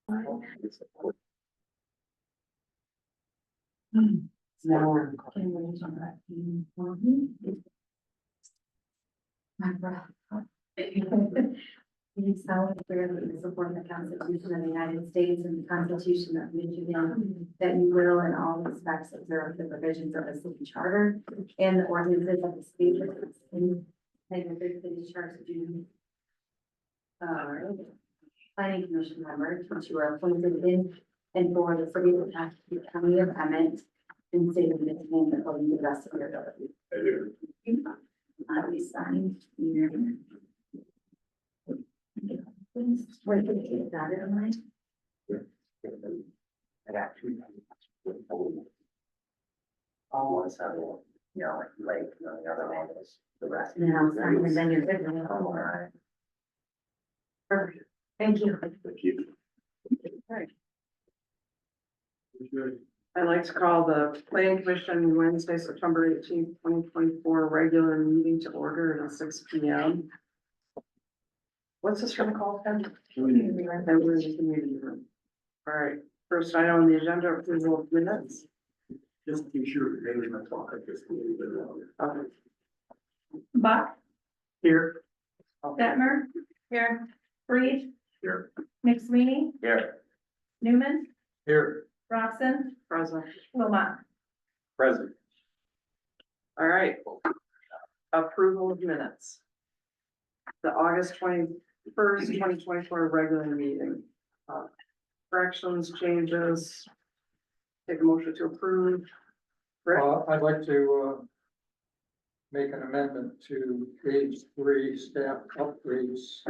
Now we're. My breath. You solemnly swear that you will support the Constitution of the United States and the Constitution of Michigan, that you will in all respects observe the provisions of the city charter and the ordinances of the state and the city charter to planning commission members, which you are appointed in and for the city of the county of Emmett and state of Michigan according to the best of your ability. I do. We signed here. Wait, did you get that in line? I actually. Almost have a, you know, like, the other one is the rest. And then I'll sign, and then you're good. All right. Perfect. Thank you. Thank you. I'd like to call the planning commission Wednesday, September 18th, 2024 regular meeting to order at 6 p.m. What's this room called, Ken? Community room. All right, first item on the agenda, approval of minutes. Just to be sure, maybe my talk, I just a little bit longer. Okay. Buck, Here. Detmer, here, Reed, Here. McSweeney, Here. Newman, Here. Roxon, Present. Wilmot. Present. All right. Approval of minutes. The August 21st, 2024 regular meeting. Corrections, changes. Take a motion to approve. Rick? I'd like to, make an amendment to page 3, staff upgrades.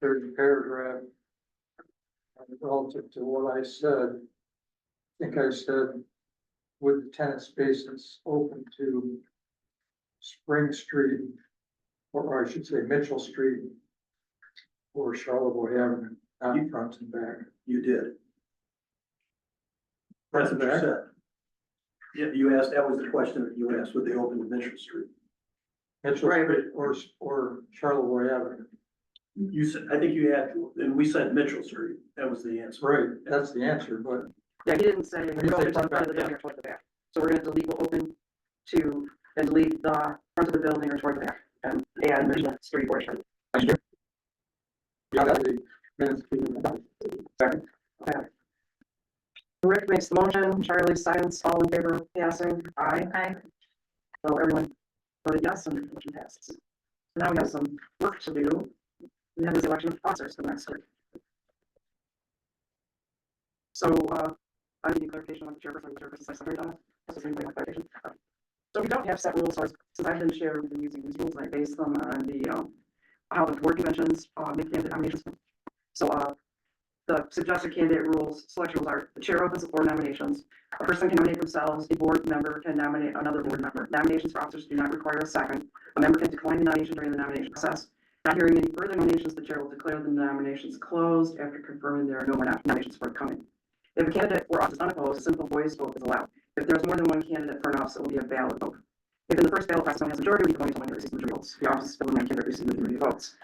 Third paragraph. Relative to what I said. I think I said, with the tenant spaces open to Spring Street, or I should say Mitchell Street, or Charlottesville Avenue, not front and back. You did. That's what you Back? said. Yeah, you asked, that was the question that you asked, would they open to Mitchell Street? Mitchell Right, Street or Charlottesville Avenue. You said, I think you had, and we said Mitchell Street, that was the answer. Right, that's the answer, but Yeah, he didn't say. didn't go say to the front front of the back, building or toward the back. So we're gonna delete will open to, and delete the front of the building or toward the back, and add the street portion. yeah, that's the minutes. Second. Okay. Rick makes the motion, Charlie seconds, all in favor of passing, aye. Aye. So everyone voted yes and the motion passes. Now we have some work to do. We have this election of officers for the next week. So, I need clarification on the chairperson, secretary, Donna. Does anybody want clarification? So we don't have set rules, so since I've been chair, we've been using these rules, and I base them on the, how the board conventions, make candidate nominations. So, the suggested candidate rules, selection rules are: the chair opens the floor nominations. A person can nominate themselves. A board member can nominate another board member. Nominations for officers do not require a second. A member can decline the nomination during the nomination process. Not hearing any further nominations, the chair will declare the nominations closed after confirming there are no more nominations forthcoming. If a candidate for office is unopposed, a simple voice vote is allowed. If there's more than one candidate for an office, it will be a ballot vote. If in the first ballot process someone has a majority, we can only someone who receives majority votes. The office is filled when one candidate receives the majority votes.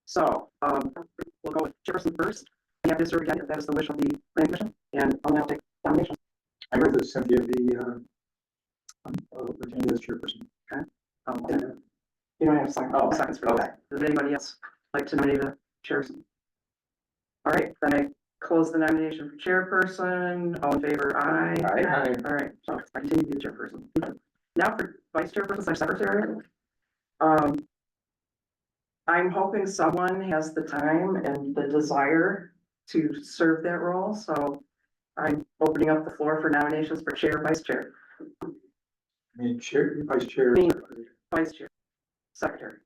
So, we'll go with chairperson first. You have to serve again if that is the wish of the planning commission, and I'll now take nomination. I move that Cynthia be, retained as chairperson. You don't have to sign. Oh, seconds for that. Does anybody else like to nominate a chairperson? All right, then I close the nomination for chairperson. All in favor, aye. Aye. All right, so I continue to be the chairperson. Now for vice chairperson / secretary. I'm hoping someone has the time and the desire to serve that role, so I'm opening up the floor for nominations for chair, vice chair, I mean, chair, vice chair. Me. vice chair, secretary.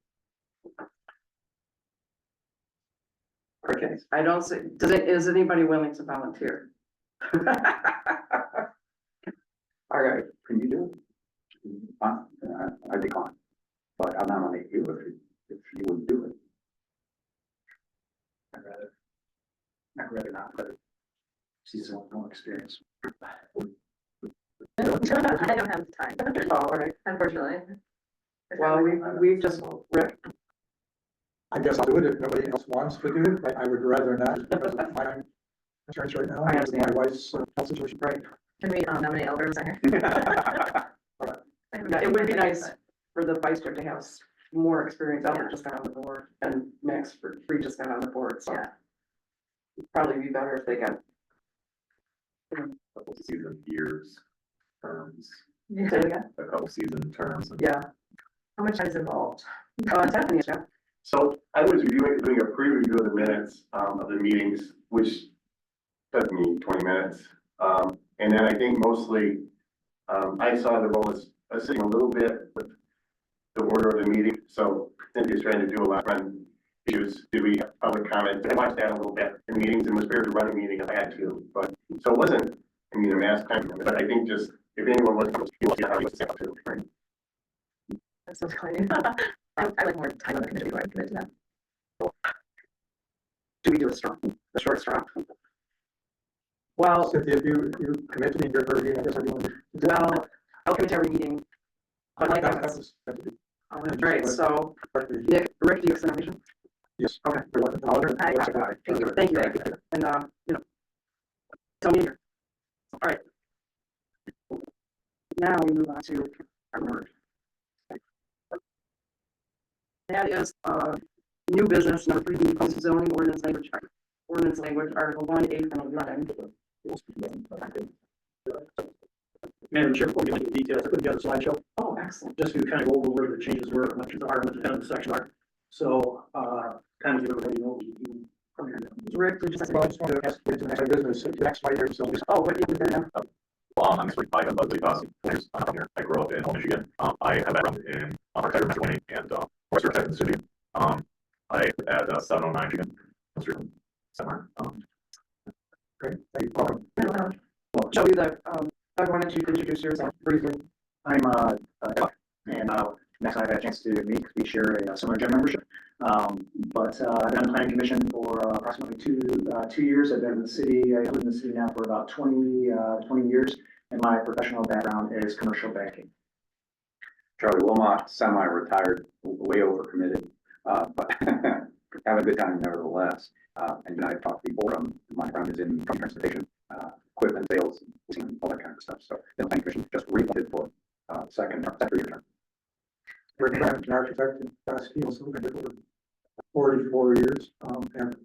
Okay, I don't see, is anybody willing to volunteer? All right, Can you do it? I decline, but I'll nominate you if you would do it. I'd rather not, but she's no experience. I don't have time, oh, all right, unfortunately. well, we've just, Rick, I guess I'll do it if nobody else wants to do it, but I would rather not because of my insurance right now. I Because of my understand. wife's health situation. Right. Can we nominate Albert as second? Yeah, it would be nice for the vice chair to have more experience. Albert just got on the board and Max Free just got on the board, so. Yeah. It'd probably be better if they got. Couple season years, terms, Say it again? a couple season terms. Yeah, How much time is involved? Tiffany, yeah. So I was doing a pre-review of the minutes, of the meetings, which took me 20 minutes. And then I think mostly, I saw the role as assisting a little bit with the order of the meeting. So Cynthia's trying to do a lot on issues. Did we have public comment? I watched that a little bit in meetings and was prepared to run a meeting if I had to, but, so it wasn't, I mean, a mass time, but I think just, if anyone was, you'll see how you set up to, right? That sounds kind I like more time on the committee before I commit to that. Do we do a straw, a short straw? Well, Cynthia, if you commit to being here for a meeting, I guess I'll be willing to. well, I'll commit to every meeting. But like, That was- that would be- right, so, that would be- Nick, Rick, do you accept the nomination? Yes. Okay. Aye. Thank you, thank you, and, tell me here. All right. Now we move on to our word. That is, new business, number 3B, post zoning ordinance language, article 1, 8, and 11. Madam Chair, before we get into the details, I put together a slideshow Oh, excellent. just to kind of go over where the changes were, how much are at the end of the section are. So, kind of give everybody an overview from here. Rick, did you say? Well, I just wanted to ask, what is the next business, the next fight here, so. Oh, what do you do now? Well, I'm actually by Leslie Bossy. I'm here. I grew up in Home, Michigan. I have background in architecture, Metro Wayne, and forestry architect in the city. I at 709 Michigan. Somewhere. Great, thank you. Welcome. Well, show you the, I wanted you to introduce yourself briefly. I'm and next I've had a chance to meet, we share a similar gym membership. But I've been on the planning commission for approximately two years. I've been in the city, I've lived in the city now for about 20 years, and my professional background is commercial banking. Charlie Wilmot, semi-retired, way overcommitted, but have a good time nevertheless. And I've talked before, my background is in transportation, equipment sales, all that kind of stuff. So the planning commission just re-elected for second year term. Rick Grant, an architect in Steel, so we've been here for 44 years, and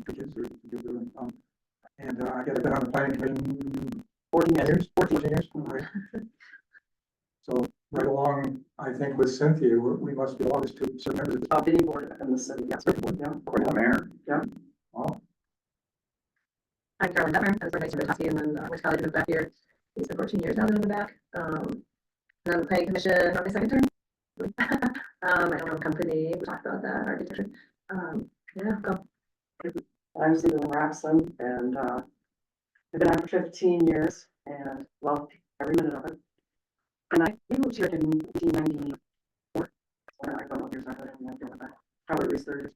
two kids are together. And I guess I've been on the planning commission 14 years. Right. So right along, I think with Cynthia, we must be the longest two serving members of this. Bidding board in the city, yes, yeah. According to the mayor. Wow. I'm Carolyn Detmer. I was working at Petoskey and then went to college, moved back here. It's been 14 years now that I've been back. And then the planning commission on my second term. I don't know company, we talked about that, architecture. Yeah, go. I'm Stephen Rapson, and I've been on for 15 years and loved every minute of it. And I moved here in 1894. I don't know what years I had in that. Probably at least 30 years.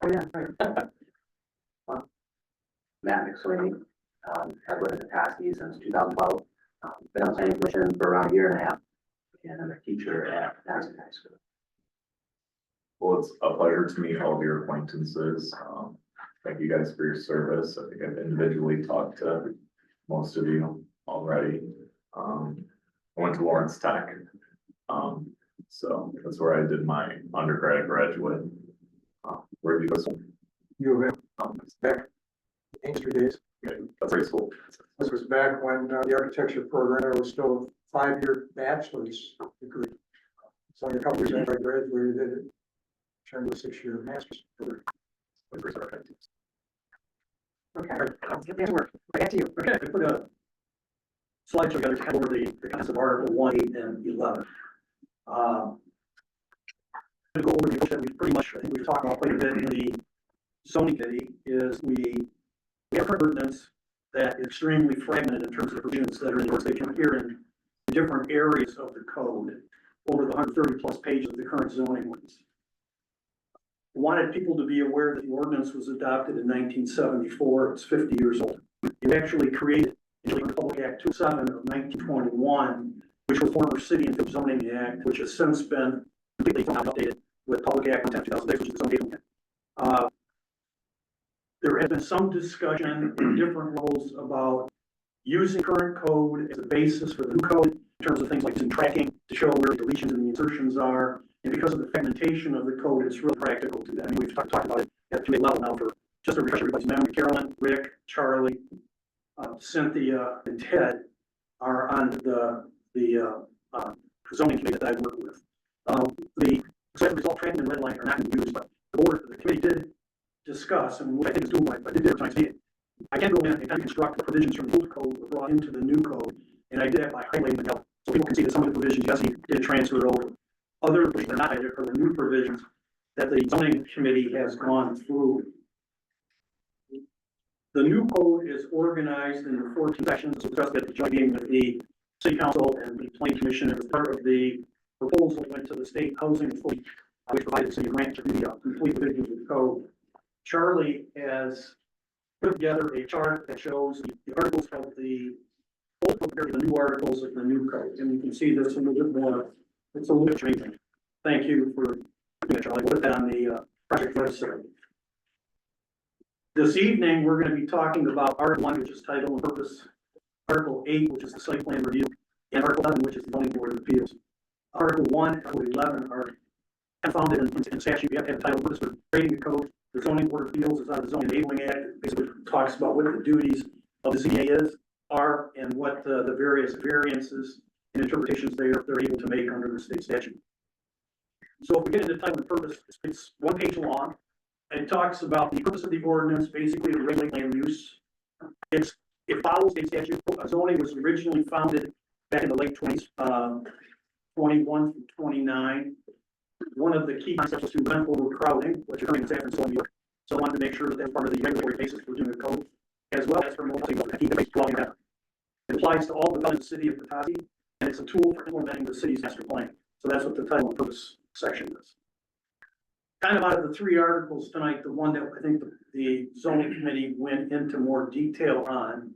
Oh, yeah, right. Matt McSweeney. I've lived in Petoskey since 2012. Been on the planning commission for around a year and a half. And I'm a teacher at Petoskey High School. Well, it's a pleasure to meet all of your acquaintances. Thank you guys for your service. I think I've individually talked to most of you already. I went to Lawrence Tech. So that's where I did my undergrad graduate. Where did you go? U of M, back in industry days. Okay, that's very cool. This was back when the architecture program was still a 5-year bachelor's degree. So a couple years after I graduated, it turned to a 6-year master's degree. Okay, let's get back to work. Back to you. Okay, I put a slideshow together to cover the concepts of Article 1, 8, and 11. To go over the that we pretty much, I think we've talked about quite a bit in the zoning committee, is we have current ordinance that is extremely fragmented in terms of the provisions that are in the ordinance. They can appear in different areas of the code over the 130 plus pages of the current zoning ordinance. Wanted people to be aware that the ordinance was adopted in 1974. It's 50 years old. It actually created the Public Act 27 of 1921, which was former City and Zoning Act, which has since been completely updated with Public Act 10/2006, which is the zoning. There has been some discussion in different levels about using current code as a basis for the new code in terms of things like using tracking to show where the deletions and the insertions are. And because of the fragmentation of the code, it's really practical to that. I mean, we've talked about it at the committee level now for just to refresh everybody's memory. Carolyn, Rick, Charlie, Cynthia, and Ted are on the zoning committee that I work with. The site result tracking and red line are not going to be used, but the committee did discuss, and what I think is doable, I did tonight's meeting. I can go in and kind of construct the provisions from the old code were brought into the new code, and I did that by highlighting the yellow. So people can see that some of the provisions, yes, he did transfer over. Other provisions are not highlighted, are the new provisions that the zoning committee has gone through. The new code is organized into 14 sections, discussed at the joint meeting with the city council and the planning commission. As part of the proposal that went to the state housing authority, which provided the city grant to the complete revision of the code. Charlie has put together a chart that shows the articles of the old code compared to the new articles of the new code. And you can see this a little bit more. It's a little bit changing. Thank you for doing it, Charlie. We'll put that on the project website. This evening, we're going to be talking about Article 1, which is title and purpose, Article 8, which is the site plan review, and Article 11, which is the zoning board of appeals. Article 1 and Article 11 are founded in statute. You have to have a title and purpose for creating the code. The zoning board of appeals is out of the zoning enabling act. It basically talks about what the duties of the ZBA are and what the various variances and interpretations they're able to make under the state statute. So if we get into title and purpose, it's 1 page long. It talks about the purpose of the ordinance, basically to regulate land use. It follows state statute. Zoning was originally founded back in the late 20s, 21 through 29. One of the key concepts was to prevent overcrowding, which occurring in San Francisco, New York. So I wanted to make sure that that's part of the regulatory basis for doing the code, as well as for keep the base dwelling together. It applies to all the development in the city of Petoskey, and it's a tool for implementing the city's master plan. So that's what the title and purpose section is. Kind of out of the 3 articles tonight, the one that I think the zoning committee went into more detail on,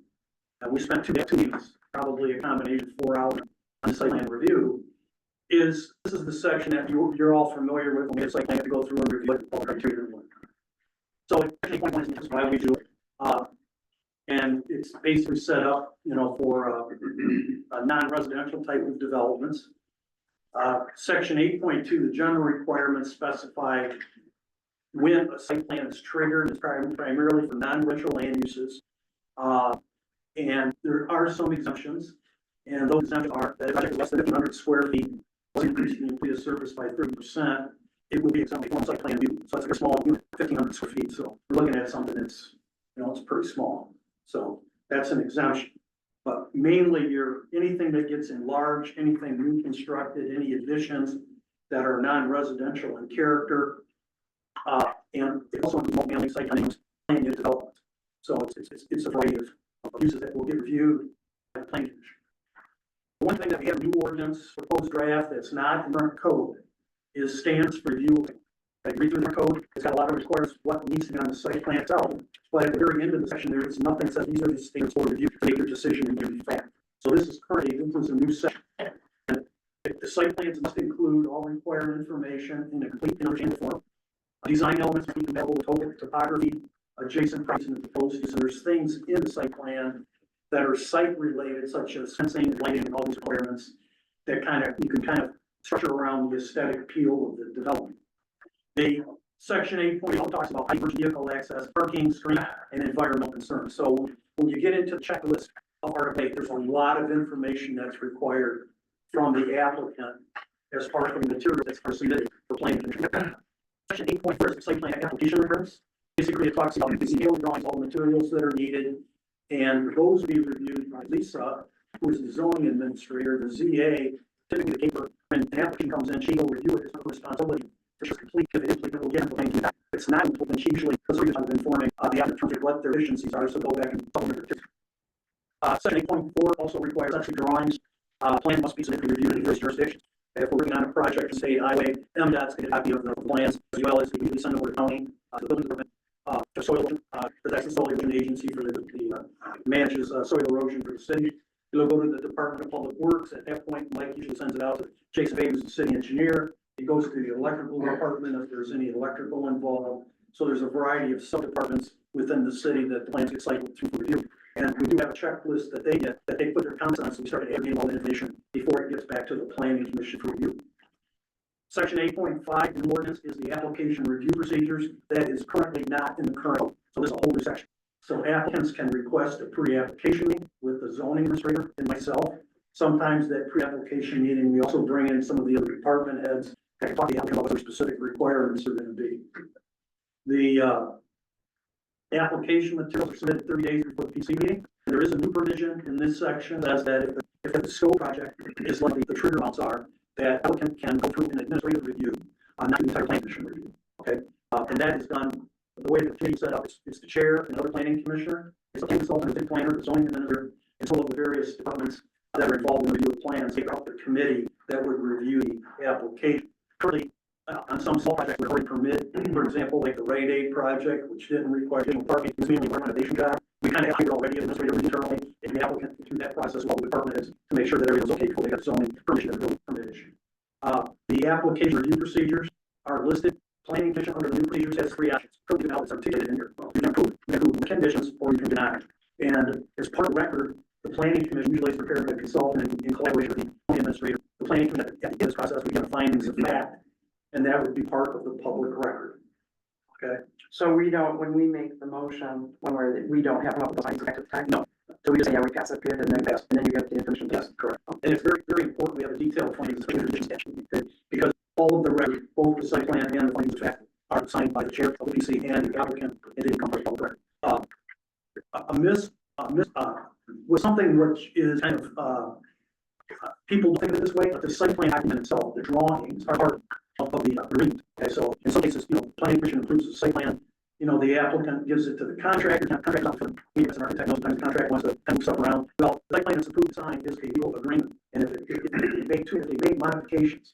and we spent 2 weeks, probably a combination of 4 hours on site plan review, this is the section that you're all familiar with. When we have site plan to go through and review all the criteria. So section 8.1 is why we do it. And it's basically set up, for a non-residential type of developments. Section 8.2, the general requirements specify when a site plan is triggered. It's primarily for non-residential land uses. And there are some exemptions, and those exemptions are that if a project is less than 1,500 square feet, was increasing the impervious surface by 30%, it would be exempt from site plan review. So it's a small unit, 1,500 square feet. So we're looking at something that's, it's pretty small. So that's an exemption. But mainly anything that gets enlarged, anything new constructed, any additions that are non-residential in character, and it also includes multi-family site plans, plan unit development. So it's a variety of uses that will get reviewed by the planning commission. One thing that we have a new ordinance proposed draft that's not in current code is standards for review. I read through the code, it's got a lot of requirements what needs to be on the site plan itself. But at the very end of the section, there is nothing that says these are the standards for review to make your decision and give fact. So this is a new section. And the site plans must include all required information in a complete and understandable form. Design elements must be compatible with topography, adjacent properties, and the proposed use. And there's things in the site plan that are site related, such as fencing, lighting, and all these requirements that you can kind of structure around the aesthetic appeal of the development. The section 8.0 talks about high vehicle access, parking, street, and environmental concerns. So when you get into the checklist of Article 8, there's a lot of information that's required from the applicant as part of the materials that's submitted for planning commission. Section 8.4 is the site plan application requirements. Basically, it talks about the detailed drawings, all the materials that are needed, and those will be reviewed by Lisa, who is the zoning administrator. The ZA, typically the paper, when an application comes in, she will review it. It's her responsibility. If it's complete, if it is complete, we'll get it. If it's not complete, then she usually does a of informing the applicant in terms of what their deficiencies are, so go back and supplement it. Section 8.4 also requires actually drawings. Plan must be submitted to review in various jurisdictions. If we're working on a project in state highway, MDOT's get a copy of the plans, as well as we send over to county, the building department, the soil, that's the soil erosion agency for the manages soil erosion for the city. It'll go to the Department of Public Works. At that point, Mike usually sends it out to Jason Bates, the city engineer. It goes to the electrical department if there's any electrical involved. So there's a variety of sub-departments within the city that the plans get cycled through for review. And we do have a checklist that they get, that they put their comments on, so we start aggregating all the information before it gets back to the planning commission for review. Section 8.5 in the ordinance is the application review procedures. That is currently not in the current code. So there's a whole new section. So applicants can request a pre-application meeting with the zoning administrator and myself. Sometimes that pre-application meeting, we also bring in some of the other department heads that can talk to the applicant about what their specific requirements are going to be. The application materials are submitted 30 days before the PC meeting. There is a new provision in this section that says that if the scope project is like the trigger amounts are, that applicant can go through an administrative review, not the entire planning commission review. Okay, and that is done the way the committee is set up. It's the chair, another planning commissioner, it's the consultant, the planner, the zoning administrator, and some of the various departments that are involved in the review of plans. Take out the committee that would review the application. Currently, on some small projects, we already permit, for example, like the Rite Aid project, which didn't require additional parking, it was mainly a renovation job. We kind of have it already administratively internally, and the applicant through that process, while the department is to make sure that everything's okay before they get zoning permission and building permit issue. The application review procedures are listed. Planning commission under the new procedures has three options. Currently now it's articulated in here. You can approve with conditions or you can deny. And as part of the record, the planning commission usually is prepared by a consultant in collaboration with the administrator. The planning commission at the end of this process, we get the findings of fact, and that would be part of the public record. Okay. So we don't, when we make the motion, we don't have enough findings at the time? No. So we just say, yeah, we pass it period, and then you get the information. Yes, correct. And it's very, very important we have a detailed findings of fact, okay? Because all of the record, both the site plan and the findings of fact are signed by the chair of the PC and the applicant, and they become part of the public record. Was something which is kind of, people think of it this way, but the site plan document itself, the drawings are part of the agreement. Okay, so in some cases, planning commission approves the site plan, the applicant gives it to the contractor, contractor's not for me as an architect, most times the contractor wants to move stuff around. Well, the site plan that's approved sign is a legal agreement, and if they make modifications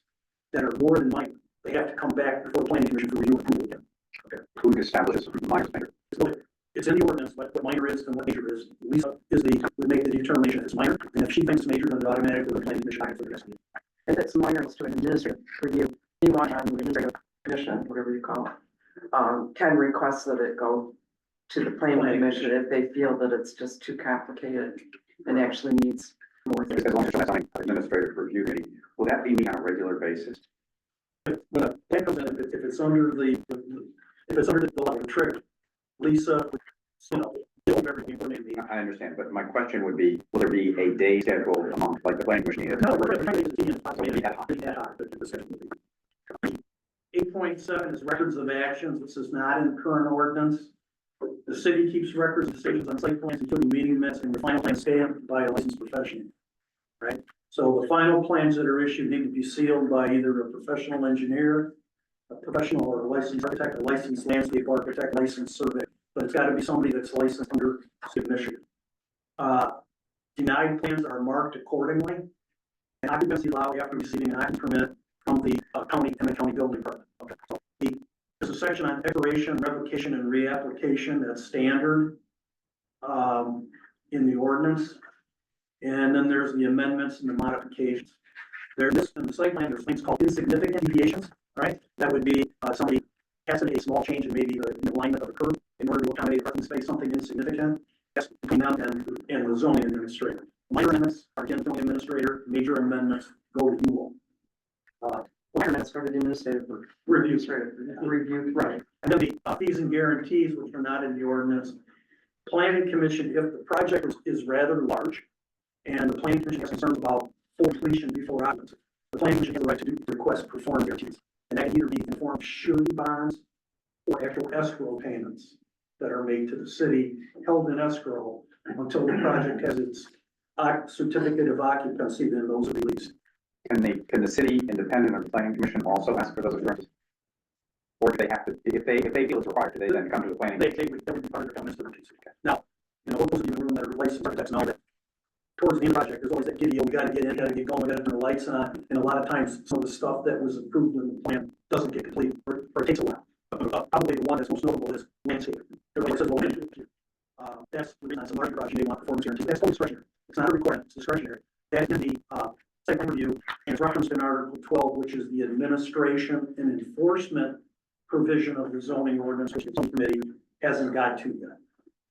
that are more than minor, they have to come back before the planning commission for review and approval again. Okay. Who establishes minor major? It's in the ordinance, what minor is and what major is. Lisa would make the determination it's minor, and if she thinks it's major, then it automatically the planning commission has to address it. If it's minor, it's to an administrative review. Anyone on the administrative commission, whatever you call it, can request that it go to the planning commission if they feel that it's just too complicated and actually needs more things. As long as it's on administrative review committee, will that be meeting on a regular basis? When a plan comes in, if it's under the level of trigger, Lisa, do everything for me. I understand, but my question would be, will there be a day scheduled among, like the planning commission? No, we're trying to get ad hoc. 8.7 is records of actions. This is not in the current ordinance. The city keeps records of decisions on site plans, including meeting minutes and the final plan stamped by a licensed professional. Right? So the final plans that are issued need to be sealed by either a professional engineer, a professional or a licensed architect, a licensed landscape architect, licensed survey. But it's got to be somebody that's licensed under the state of Michigan. Denied plans are marked accordingly. And occupancy allowed after receiving an occupancy permit from the county and the county building department. Okay. So there's a section on declaration, revocation, and reapplication that's standard in the ordinance. And then there's the amendments and the modifications. There's this in the site plan, there's things called insignificant deviations, right? That would be somebody has to make a small change in maybe the alignment of the curb in order to accommodate parking space, something insignificant. That's between them and the zoning administrator. Minor amendments are again zoning administrator, major amendments go to you all. Minor amendments go to the administrative Review. review. Right. And then the fees and guarantees, which are not in the ordinance. Planning commission, if the project is rather large and the planning commission has concerns about full completion before occupancy, the planning commission has the right to request performance guarantees. And that can either be in the form of surety bonds or actual escrow payments that are made to the city, held in escrow until the project has its certificate of occupancy, then those are released. Can the city, independent of the planning commission, also ask for those assurances? Or do they have to, if they feel it's required, do they then come to the planning? They would be part of the comments to the case. Now, what goes in the room that are licensed architects and all that. Towards the end of the project, there's always that giddy, we gotta get in, gotta get going, we gotta turn the lights on, and a lot of times, some of the stuff that was approved in the plan doesn't get complete, or it takes a while. Probably the one that's most notable is landscape. Everybody says, well, that's the reason on some large project, they want performance guarantee, that's totally discretionary. It's not a requirement, it's discretionary. That can be site plan review, and it's referenced in Article 12, which is the administration and enforcement provision of the zoning ordinance, which the zoning committee hasn't got to yet.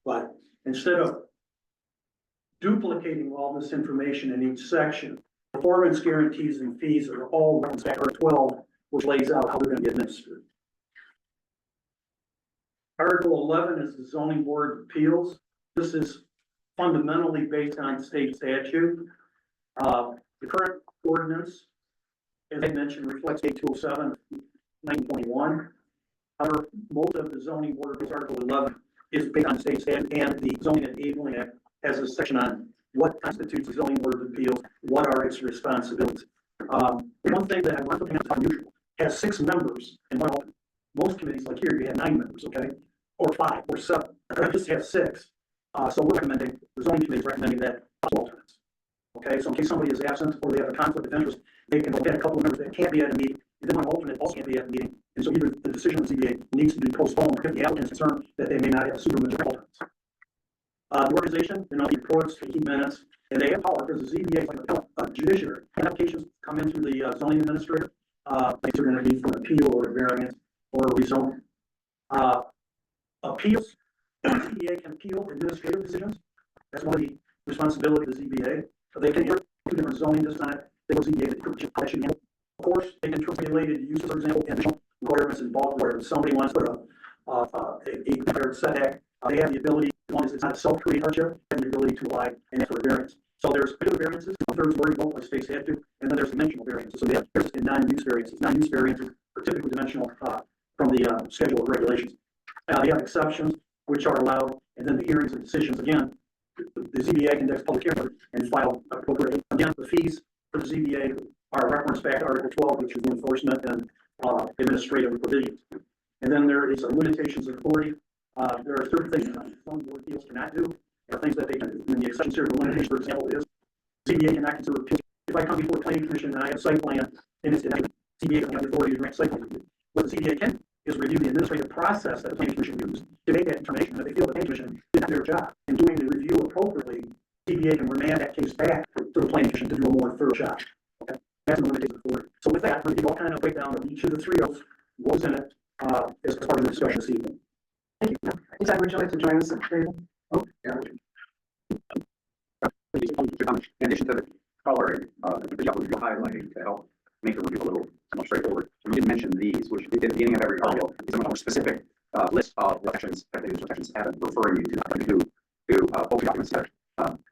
But instead of duplicating all this information in each section, performance guarantees and fees are all referenced back to Article 12, which lays out how they're going to be administered. Article 11 is the zoning board of appeals. This is fundamentally based on state statute. The current ordinance, as I mentioned, reflects 8207, 1921. However, most of the zoning board of appeals, Article 11, is based on state statute, and the Zoning Enabling Act has a section on what constitutes a zoning board of appeals, what are its responsibilities. One thing that I want to point out is unusual, has 6 members and 1 alternate. Most committees like here, you have 9 members, okay? Or 5 or 7, I just have 6. So we're recommending, the zoning committee is recommending that 2 alternates. Okay, so in case somebody is absent or they have a conflict of interest, they can look at a couple of members that can't be at a meeting, and then 1 alternate also can't be at the meeting. And so either the decision of the ZBA needs to be postponed if the applicant is concerned that they may not have a supermajority of alternates. The organization, reports, they keep minutes, and they have power because the ZBA is like a judiciary. Applications come in through the zoning administrator. Things are going to be for an appeal or a variance or a rezone. Appeals, the ZBA can appeal administrative decisions. That's one of the responsibilities of the ZBA. So they can hear 2 different zoning design. They will ZBA that should handle. Of course, they can interpret related uses, for example, additional requirements and bulk requirements. Somebody wants to put a setback. They have the ability, as long as it's not a self-created hardship, have the ability to apply and ask for a variance. So there's particular variances, 2/3 were revoked by state statute, and then there's dimensional variances. So they have non-use variances. Non-use variances are typically dimensional from the schedule of regulations. They have exceptions, which are allowed, and then the hearings and decisions, again, the ZBA conducts public hearing and file appropriately. Again, the fees for the ZBA are referenced back to Article 12, which is the enforcement and administrative provisions. And then there is a limitations of authority. There are certain things that zoning board of appeals cannot do. There are things that they can do. And the exceptions here, the limitation, for example, is ZBA cannot consider appeals. If I come before the planning commission and I have site plan, and it's denied, ZBA doesn't have the authority to grant site plan review. What the ZBA can is review the administrative process that the planning commission used to make that determination. That they feel the planning commission did not do their job in doing the review appropriately, ZBA can remand that case back to the planning commission to do a more thorough job. Okay, that's the limitation of authority. So with that, we're going to give all kind of breakdown of each of the 3 of those, what was in it, as part of the discussion this evening. Thank you. Anytime, would you like to join us at the table? Oh, yeah. In addition to the coloring, the yellow highlighting to help make the review a little more straightforward. We did mention these, which at the beginning of every article is a much more specific list of sections that these sections have, referring you to both documents that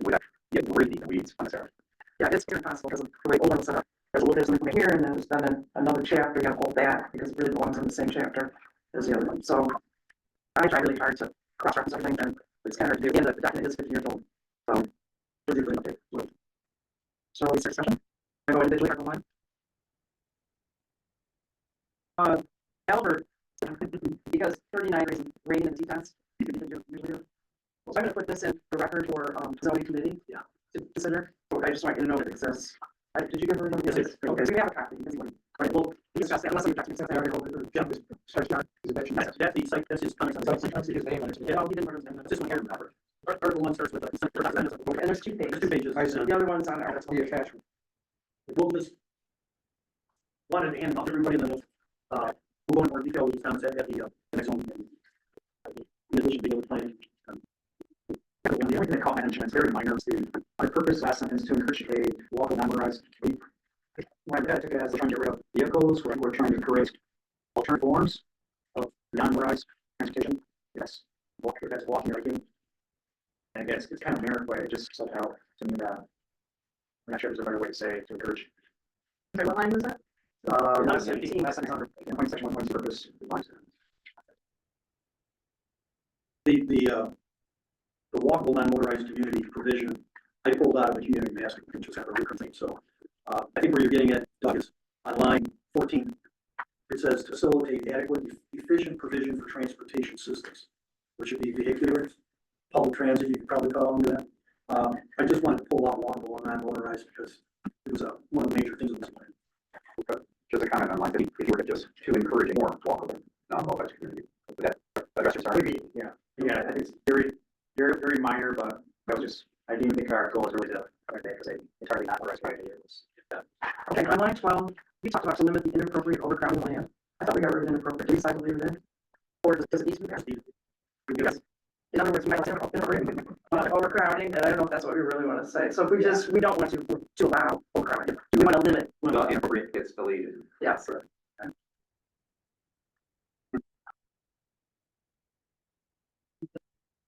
without getting really deep in the weeds unnecessarily. Yeah, it's very possible because of the way old ones set up. There's a little bit of something here, and then there's then another chapter. You got to hold that because it really belongs in the same chapter as the other one. So I try really hard to cross-reference everything, and it's kind of hard to do. And the document is 50 years old, so it's really update. So we start session. I go individually, Article 1. Albert, because 39 rain in the Tetons, you can do usually do. So I'm going to put this in the record for zoning committee. Yeah. To consider. So I just want you to know that it exists. Did you give her one? Yes. Okay, so you have a copy. You can see one. Right, well, you discuss that unless I'm talking about that. Yeah, that's the site, that's his comments on site. His name on it. Yeah, he didn't remember his name. This one here. Article 1 starts with and there's 2 pages. 2 pages. The other one's on Article. The attachment. We'll just wanted to hand out to everybody, and then we'll go into more detail with these comments at the next one. In addition to the other plan. The only thing that caught my attention is very minor. My purpose last sentence to encourage a walkable non-motorized. When I took it as trying to get rid of vehicles, we're trying to encourage alternate forms of non-motorized transportation. Yes, that's walking or hiking. And again, it's kind of generic way. It just set out to me that I'm not sure if there's a better way to say to encourage. Okay, what line was that? Last sentence under section 1.2 purpose. The walkable non-motorized community provision, I pulled out of the community master, which is kind of a different thing. So I think where you're getting at, Doug, is on line 14. It says to facilitate adequate, efficient provision for transportation systems, which would be vehicular, public transit. You could probably call them that. I just wanted to pull out walkable and non-motorized because it was one of the major things in this plan. Just a comment on line 50, if you were to just to encourage a more walkable, non-motorized community. Would that address your sorry? Yeah, I think it's very minor, but that was just, I didn't think our goal was really to, because it's hardly not motorized right here. 12, we talked about to limit the inappropriate overcrowding of land. I thought we got rid of inappropriate. Do you decide to leave it in? Or does it need to be passed? Because, in other words, we might have inappropriate overcrowding, and I don't know if that's what we really want to say. So if we just, we don't want to allow overcrowding. Do we want to limit? Well, inappropriate gets deleted. Yes.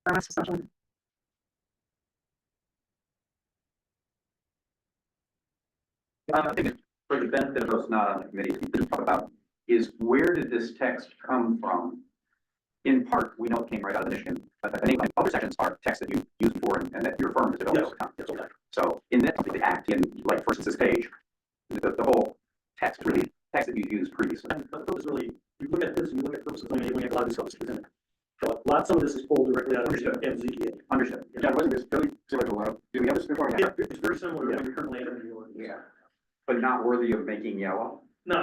Discussion. I think it's for the benefit of those not on the committee, we can talk about is where did this text come from? In part, we know it came right out of the Michigan, but I think like other sections are texts that you used before and that your firm has developed over time. So in that, the act in like for instance, this page, the whole text is really text that you used previously. And the purpose really, you look at this and you look at purposes, I mean, we have a lot of this stuff is in it. So some of this is pulled directly out of MZGA. Understood. Yeah, wasn't this very similar to one? Did we have this before? Yeah, it's very similar to what we currently have in New York. Yeah. But not worthy of making yellow. No,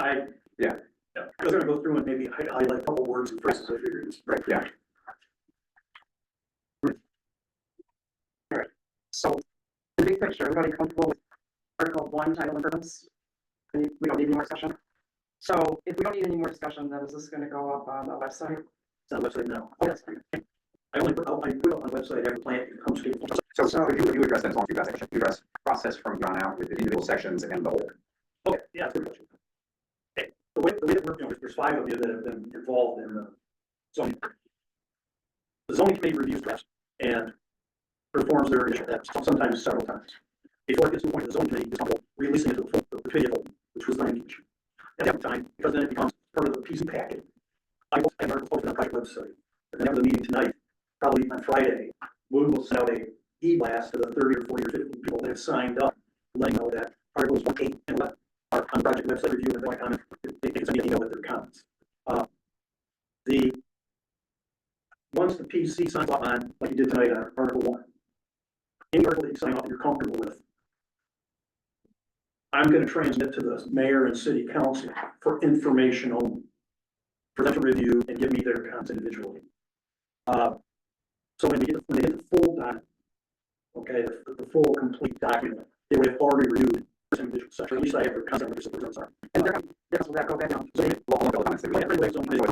Yeah. I was gonna go through and maybe highlight a couple words and phrases I figured it's Right. Yeah. So, the big picture, everybody comfortable with Article 1, title and purpose? We don't need any more discussion. So, if we don't need any more discussion, then is this gonna go up on the website? It's on the website now. Oh, that's I only put up on the website every plant that comes to. So could you address that as long as you address that, you address process from on out with the individual sections and the whole. Okay, yeah, that's a good question. Okay, the way that we're, there's 5 of you that have been involved in the zoning. The zoning committee reviews drafts and performs their initial steps, sometimes several times. Before it gets to the point of the zoning committee is comfortable releasing it to the committee of whole, which was language. At that time, because then it becomes part of the PC packet. I will have articles posted on the project website. And then after the meeting tonight, probably on Friday, we will send out a e-blast to the 30 or 40 or 50 people that have signed up, letting know that articles 1, 8, and 11 are on the project website review, and if they want to comment, they can send me an email with their comments. Once the PC signs off on, like you did tonight on Article 1, any article that you sign off that you're comfortable with, I'm going to transmit to the mayor and city council for information only, for them to review and give me their comments individually. So when they get the full document, okay, the full complete document, they would have already reviewed this individual section. At least I have their content, which is the sorry. And will that go back down? So all the comments that we have, so the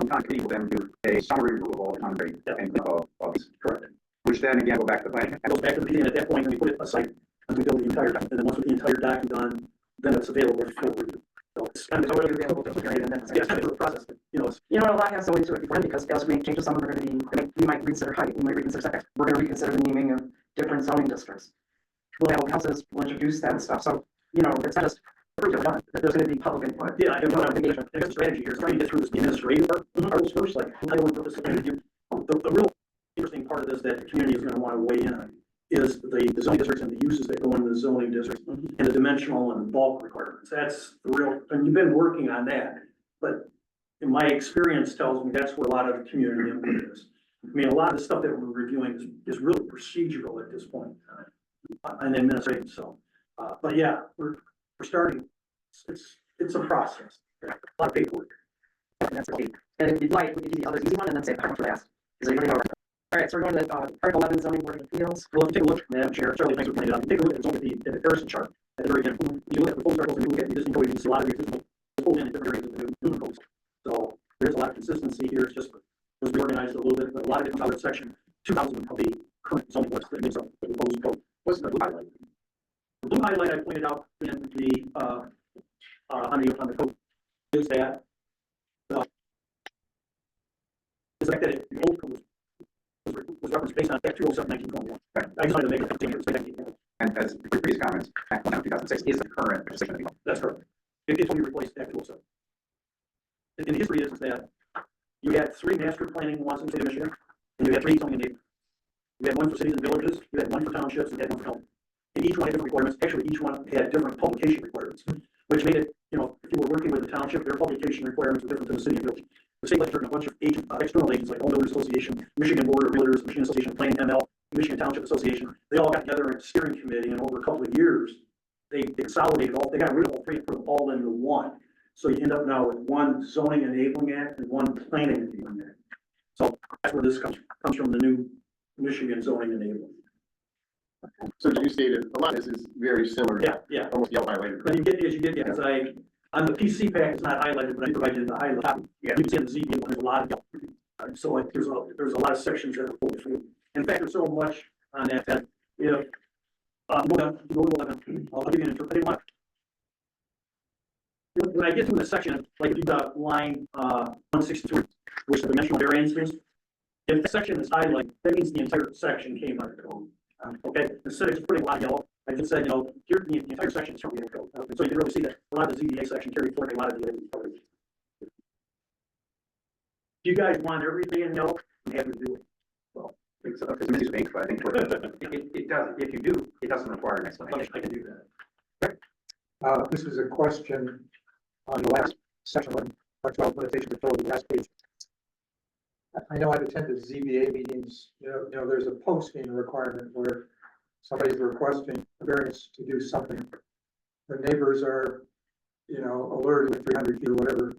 committee will then do a summary review of all the concrete and of these. Correct. Which then again go back to the planning. It goes back to the beginning. At that point, then we put it aside and we build the entire document. And then once with the entire document done, then it's available for review. So it's kind of available to hearing and then yeah, it's kind of a process. But, you know, a lot has to go into it before, because as we make changes, some of them are going to be, we might reconsider height, we might reconsider setbacks. We're going to reconsider the naming of different zoning districts. We'll have councils, we'll introduce that stuff. So, it's not just approved or done, but there's going to be public input. yeah, I know what I'm thinking. There's a strategy here. It's trying to get through this administrative articles first, like title and purpose of the review. The real interesting part of this that the community is going to want to weigh in on is the zoning districts and the uses that go into the zoning districts and the dimensional and bulk requirements. That's the real, and you've been working on that, but in my experience tells me that's where a lot of the community input is. I mean, a lot of the stuff that we're reviewing is really procedural at this point in time, and administrative. So, but yeah, we're starting. It's a process. A lot of paperwork. And that's the key. And if you'd like, we could do the other easy one and then say the for last. Is anybody all right? All right, so we're going to Article 11, zoning board of appeals. Well, if you take a look, Madam Chair, Charlie, thanks for pointing it out. Take a look at the comparison chart at the very end. If you look at the proposed articles and you look at the existing code, you can see a lot of the existing pulled in different areas of the new proposal. So there's a lot of consistency here. It's just was reorganized a little bit, but a lot of it comes out of section 2000 of the current zoning list that makes up the proposed code. What's the blue highlight? The blue highlight I pointed out in the on the code is that is that the old code was referenced based on Act 207/1921. I just wanted to make it change. And as the previous comments, Act 2006 is the current legislation. That's correct. It's when you replace Act 207. And the history is that you had 3 master planning ones in the state of Michigan, and you had 3 zoning neighborhoods. You had one for cities and villages, you had one for townships, and you had one for county. And each one had different requirements. Actually, each one had different publication requirements, which made it, if you were working with the township, their publication requirements were different than the city and village. The state legislature and a bunch of external agents like Home Builders Association, Michigan Board of Realtors, Michigan Association of Planning, ML, Michigan Township Association, they all got together in a steering committee, and over a couple of years, they consolidated all, they got rid of all 3 and put them all into one. So you end up now with one zoning enabling act and one planning enabling act. So that's where this comes from, the new Michigan zoning enabling. So you stated a lot of this is very similar. Yeah, yeah. Almost the outline later. But you get, because On the PC pack, it's not highlighted, but I provided the highlight copy. Yeah. You can see in the ZBA one, there's a lot of, so like, there's a lot of sections that are pulled through. In fact, there's so much on that, that if, go to 11, I'll give you an interpretation. When I get to the section, like if you've got line, 163, which the dimensional variances, if the section is highlighted, that means the entire section came under code. Okay, instead of just putting a lot of yellow, I just said, here, the entire section is from the code. So you can really see that a lot of the ZBA section carried forward a lot of the other codes. If you guys want everything in yellow, I'm happy to do it. Well, it's many things, but I think it does, if you do, it doesn't require an explanation. I can do that. This is a question on the last section, when talks about limitation control, the last page. I know I've attended ZBA meetings, there's a posting requirement where somebody's requesting a variance to do something. The neighbors are, alerted with 300 feet or whatever.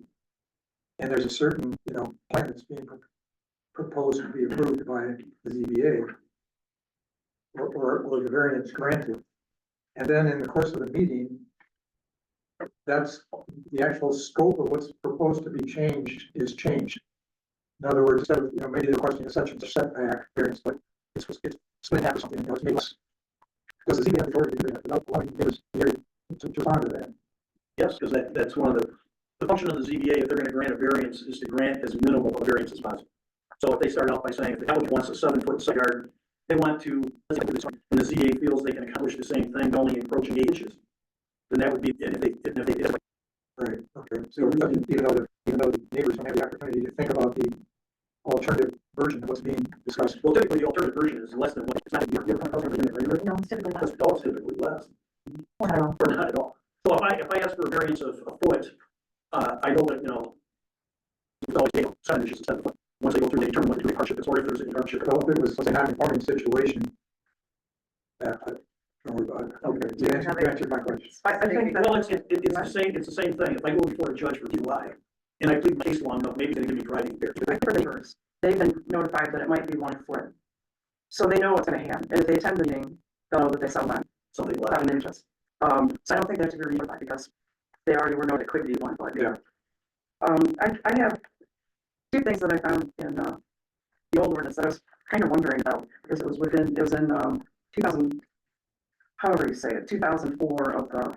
And there's a certain, plan that's being proposed to be approved by the ZBA. Or the variance granted. And then in the course of the meeting, that's the actual scope of what's proposed to be changed is changed. In other words, instead of, maybe they're questioning a section of setback variance, but it's split half or something, it's made less. Does the ZBA have the authority to do that without allowing neighbors the area to respond to that? Yes, because that's one of the function of the ZBA, if they're gonna grant a variance, is to grant as minimal a variance as possible. So if they start out by saying, if the applicant wants a 7-foot side yard, they want to, and the ZBA feels they can accomplish the same thing, only encroaching 8 inches, then that would be, and if they did. Right, okay, so even though the neighbors don't have the opportunity to think about the alternative version of what's being discussed. Well, typically, the alternative version is less than what, it's not, you're No, it's typically not. it's typically less. Or not at all. So if I ask for a variance of a foot, I know that, it's always take 7 inches instead of 1. Once they go through, they determine what to do hardship is, or if there's any hardship. So if it was a non-conforming situation, don't worry about it. Okay, you answered my question. I think that. Well, it's the same thing. If I go before a judge for DUI, and I plead my case long enough, maybe they're gonna give me driving there. I think for the neighbors, they've been notified that it might be 1 foot. So they know what's gonna happen, and if they attend the meeting, they'll know that they settled on Something left. 7 inches. So I don't think they have to be re-notified because they already were notified it could be 1 foot. Yeah. I have 2 things that I found in, the old ordinance that I was kind of wondering about, because it was in, 2000, however you say it, 2004 of the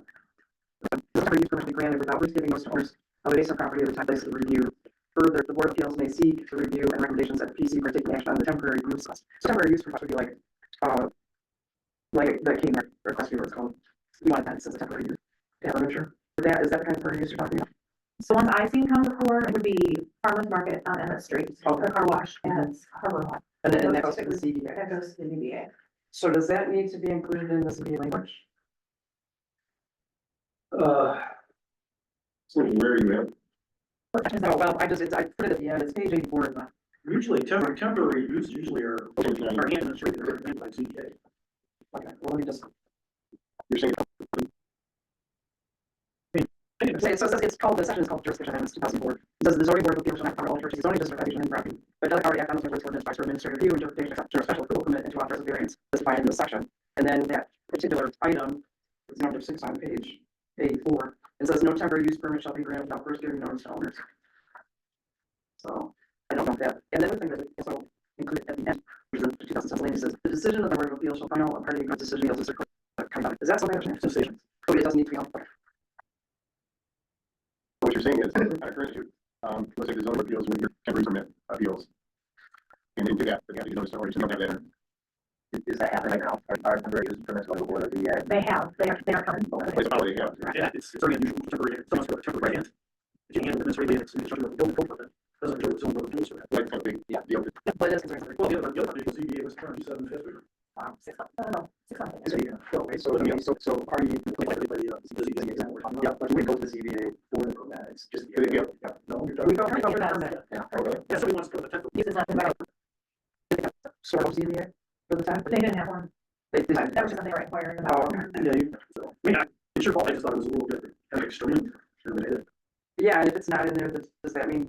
use permission granted without first giving most owners of adjacent property at the time place of the review. Further, the Board of Appeals may seek to review and recommendations at the PC for taking action on the temporary use. So temporary use permit would be like the Kmart request, whatever it's called. You want that since a temporary use. Yeah, I'm not sure. Is that the kind of temporary use you're talking about? So ones I've seen come before would be Farmers Market on Emmett Street, Okay. a car wash, and Harbor Lot. And then that goes to the ZBA. That goes to the ZBA. So does that need to be included in the ZBA language? So where are you at? Oh, well, I put it at the end, it's page 84 of the. Usually, temporary use usually are administrative, they're handled by ZBA. Okay, well, let me just. You're saying, So it's called, the section is called jurisdiction amendments 2004. It says the zoning board of appeals shall not cover all churches, zoning district location and property, but does already act on those members ordinance by administrative review, interpretation, except for special approval permit and to authorize a variance specified in the section. And then that particular item is number 6 on page 84. It says no temporary use permit shall be granted without first giving notice to owners. So I don't know if that, and the other thing that is also included at the end, which is the 2006 language says the decision of the board of appeals shall final a party agrees decision yields a circle. Is that something that's decision? So it doesn't need to be on. what you're saying is, on a current issue, let's say the zoning appeals with your temporary permit appeals. And then do that, but you have to notice the orders, you don't have that. Is that happening right now? Are temporary use permits going before the ZBA? They are coming. It's probably, yeah. Yeah, it's very unusual for temporary, someone's got a temporary grant. If you handle administratively, it's instruction of the building code for that. Doesn't result in zone board of appeals for that. Like something, Yeah. But it is considered. Well, the other thing is ZBA was currently 750. 6 months. No, 6 months. So are you, Likely by the ZBA example. yeah, but we go to the ZBA for the permit, it's just. Yeah. No, you're We talking. go for the permit. Yeah. Yeah, somebody wants to go to the temporary. This is not the right, Sort of ZBA for the time. they didn't have one. They did. That was just something they were inquiring Oh, about. okay. Yeah, so, I mean, it's your fault, I just thought it was a little bit kind of extreme. Yeah, and if it's not in there, does that mean,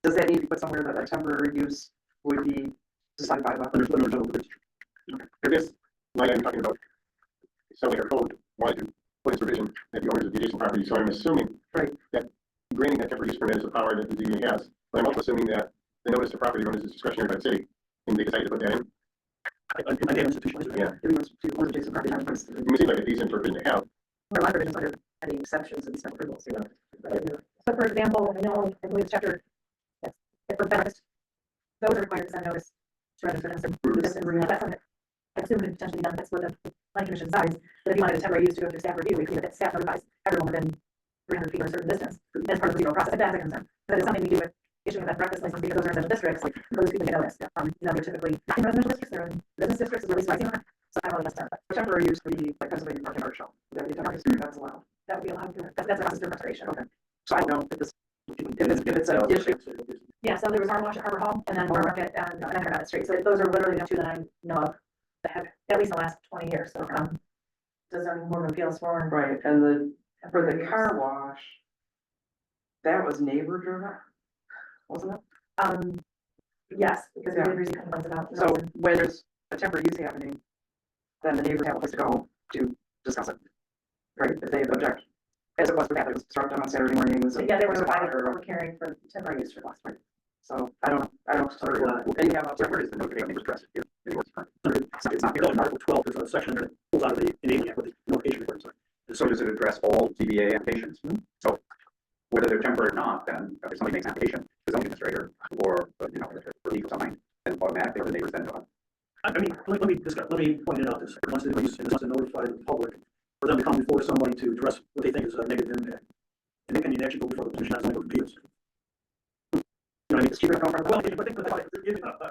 does that need to be put somewhere that a temporary use would be decided by the? I guess, like I'm talking about, selling our code, wanted to put in provision that the owners of the adjacent property, so I'm assuming granting that temporary use permit is a power that the ZBA has, but I'm also assuming that the notice to property owners is discretionary by the city, and they decide to put that in. I think institutionalized. Yeah. Giving us to one adjacent property owner. It seems like a decent provision to have. Or a lot of provisions under any exceptions and stuff approvals, you know. So for example, I know, I believe chapter, yes, for benefits, those are required to send notice to register and do this and bring that's something I assume could potentially be done, that's what the planning commission decides, but if you wanted a temporary use to go through staff review, we could, that staff notifies everyone within 300 feet or a certain distance, as part of the zero process, if that's a concern. But it's something we do with issuing a best practice license, because those are residential districts, like, those people get noticed, they're typically not in residential districts, they're in business districts, is at least what I see on it, so I don't really necessarily, For temporary use, the, like Pennsylvania Park and Art Show, that would be temporary use, that's allowed. that would be allowed to, That's the process of restoration. Okay. So I don't know if this, if it's a issue. yeah, so there was Car Wash at Harbor Hall, and then Bar Market and Internet Street, so those are literally the two that I know of, that have, at least in the last 20 years, so, The zoning board of appeals for. Right, and the, for the car wash, that was neighbor driven, wasn't it? Yes, because we Yeah. did receive complaints about. So when there's a temporary use happening, then the neighbors have a place to go to discuss it. Right, if they object, as it was for that, it was struck down on Saturday morning, it was. Yeah, they were it was a provided water, for carrying for temporary use for last week. So I don't know, and you have a Where is the notification of address? In Article 12, there's a section that pulls out of the enabling act with the notification requirements. So does it address all ZBA applications? So whether they're temporary or not, then if somebody makes an application, the zoning administrator, or, you know, relief or something, then automatically the neighbors then know. I mean, let me discuss, let me point it out this, once they use, and this to notify the public, for them to come before somebody to address what they think is a negative impact. And they can actually go before the commission on zoning appeals. You know, I mean, it's cheaper to come from, well, but think about it,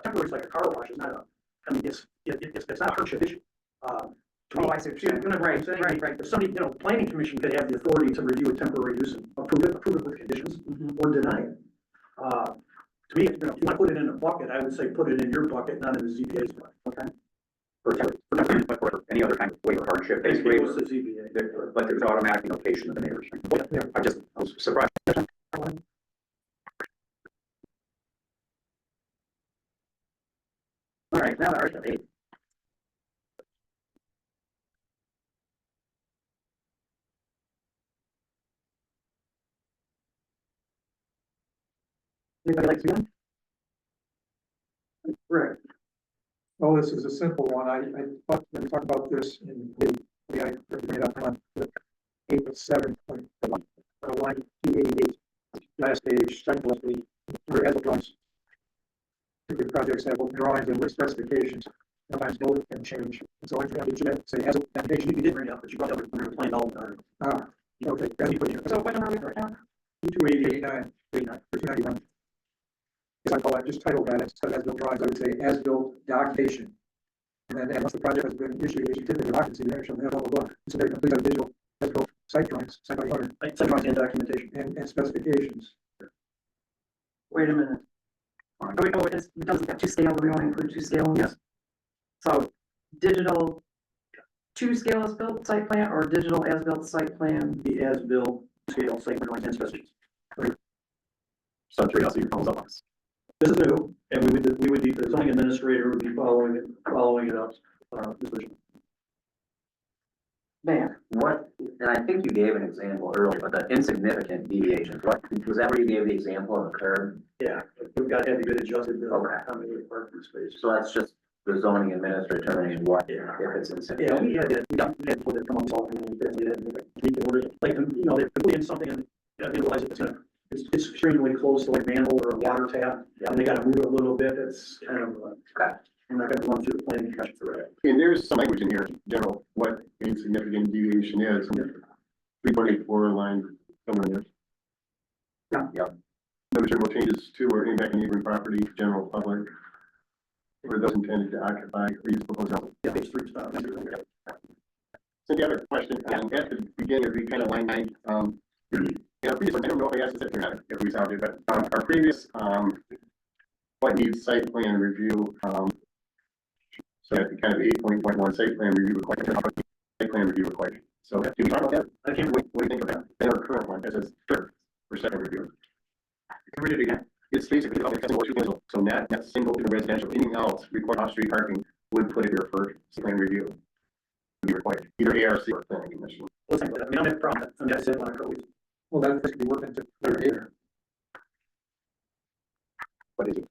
temporary is like a car wash, it's not a, I mean, it's not a hardship issue. To me, Oh, I see what you're saying. you know what I'm saying? Right. If somebody, you know, planning commission could have the authority to review a temporary use and approve it with conditions or deny it. To me, if you want to put it in a bucket, I would say put it in your bucket, not in the ZBA's bucket. Okay. For temporary, but for any other kind of waiver hardship, Basically, basically, it goes to ZBA. but there's automatic notification of the neighbors. Yeah. I was surprised. All right, now the Article 8. Anybody like to do that? Right. Oh, this is a simple one. I thought we talked about this in I bring it up on April 7th, line 288, last page, second last page, where as drawings. Typically projects have both drawings and with specifications. Sometimes both can change. So I forgot to say as a foundation. You did bring it up, but you brought it up when we were playing all the time. Okay. So what number are we for now? 289, 291. As I call it, just title that, instead of as-built drawings, I would say as-built documentation. And then once the project has been issued, a certificate of occupancy, then shall have blah, blah, blah. So they're complete on digital, as-built site drawings, site by owner, Like, site drawings and documentation. and specifications. Wait a minute. Oh, wait, it doesn't have 2 scale, do we want to include 2 scale? Yes. So, digital 2 scale as built site plan or digital as built site plan? The as-built scale, site drawings and specifications. So I'm curious how you follow up on this. This is new, and we would be, the zoning administrator would be following it up, this version. Man, What, and I think you gave an example earlier, but the insignificant deviations, what, was that where you gave the example of the curb? Yeah, we've got to have it adjusted, Okay. how many parking spaces. So that's just the zoning administrator determining what, if it's Yeah, insignificant. we had to put it come up with something, and we had to make it order, like, you know, they put in something and they realize it's extremely close to like manhole or a water tap, and they gotta move it a little bit, it's kind of, Okay. I'm not gonna run through the planning commission for that. And there's some language in here, in general, what a significant deviation is. 3.84 line somewhere there. Yep. No material changes to or impact neighboring property, general public, or those intended to occupy or use proposed housing. Yeah, page 3, So the other question, at the beginning of the kind of line 9, yeah, previous, I don't know if I asked this or not, if we sounded, but our previous, what needs site plan review, so at the kind of 8.1 site plan review required, site plan review required. So can we talk about that? I can't What do you think of that? And our current one, that says third for second review. Can we read it again? It's basically about single residential, so not single residential, anything else required off-street parking would put it here for site plan review. Would be required, either ARC or planning commission. Listen, I mean, I'm at problem, I mean, I said when I go, Well, that could be working into later. What is it?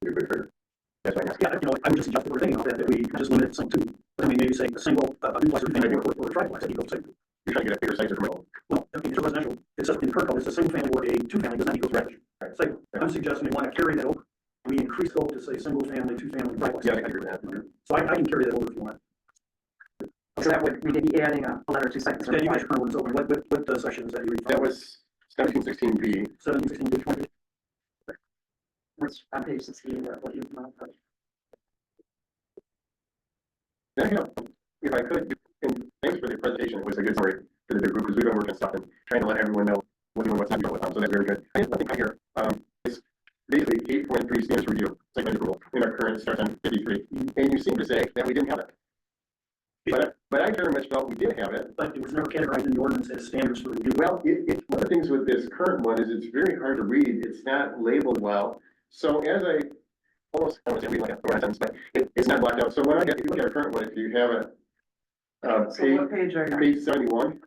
That's why I'm asking. Yeah, you know, I would just suggest that we're thinking about that we just limit some two. I mean, maybe say a single, a duplex or family or a triplex, and you go say, You're trying to get a bigger size of commercial. well, okay, it's a residential, it says in the current code, it's a single family or a two family, does not equal residential. Right. So I'm suggesting we want to carry that over. We increase scope to say single family, two family, triplex. Yeah, I agree with that. So I can carry that over if you want. So that would, we could be adding a letter to site. Yeah, you guys current ones open, what section is that you read? That was 1716B. 17, 16, 20. Which on page 16, what you. If I could, and thanks for the presentation, it was a good summary for the big group, because we've been working stuff and trying to let everyone know what doing what's happening with them, so that's very good. I have nothing here, it's basically 8.3 standards review, site plan approval, in our current starts on 53, and you seem to say that we didn't have it. But I very much felt we did have it. But it was never categorized in the ordinance as standards for review. Well, one of the things with this current one is it's very hard to read, it's not labeled well. So as I almost, I don't want to read like a sentence, but it's not blacked out. So when I get, if you look at our current one, if you have it, So what page are you on? page 71,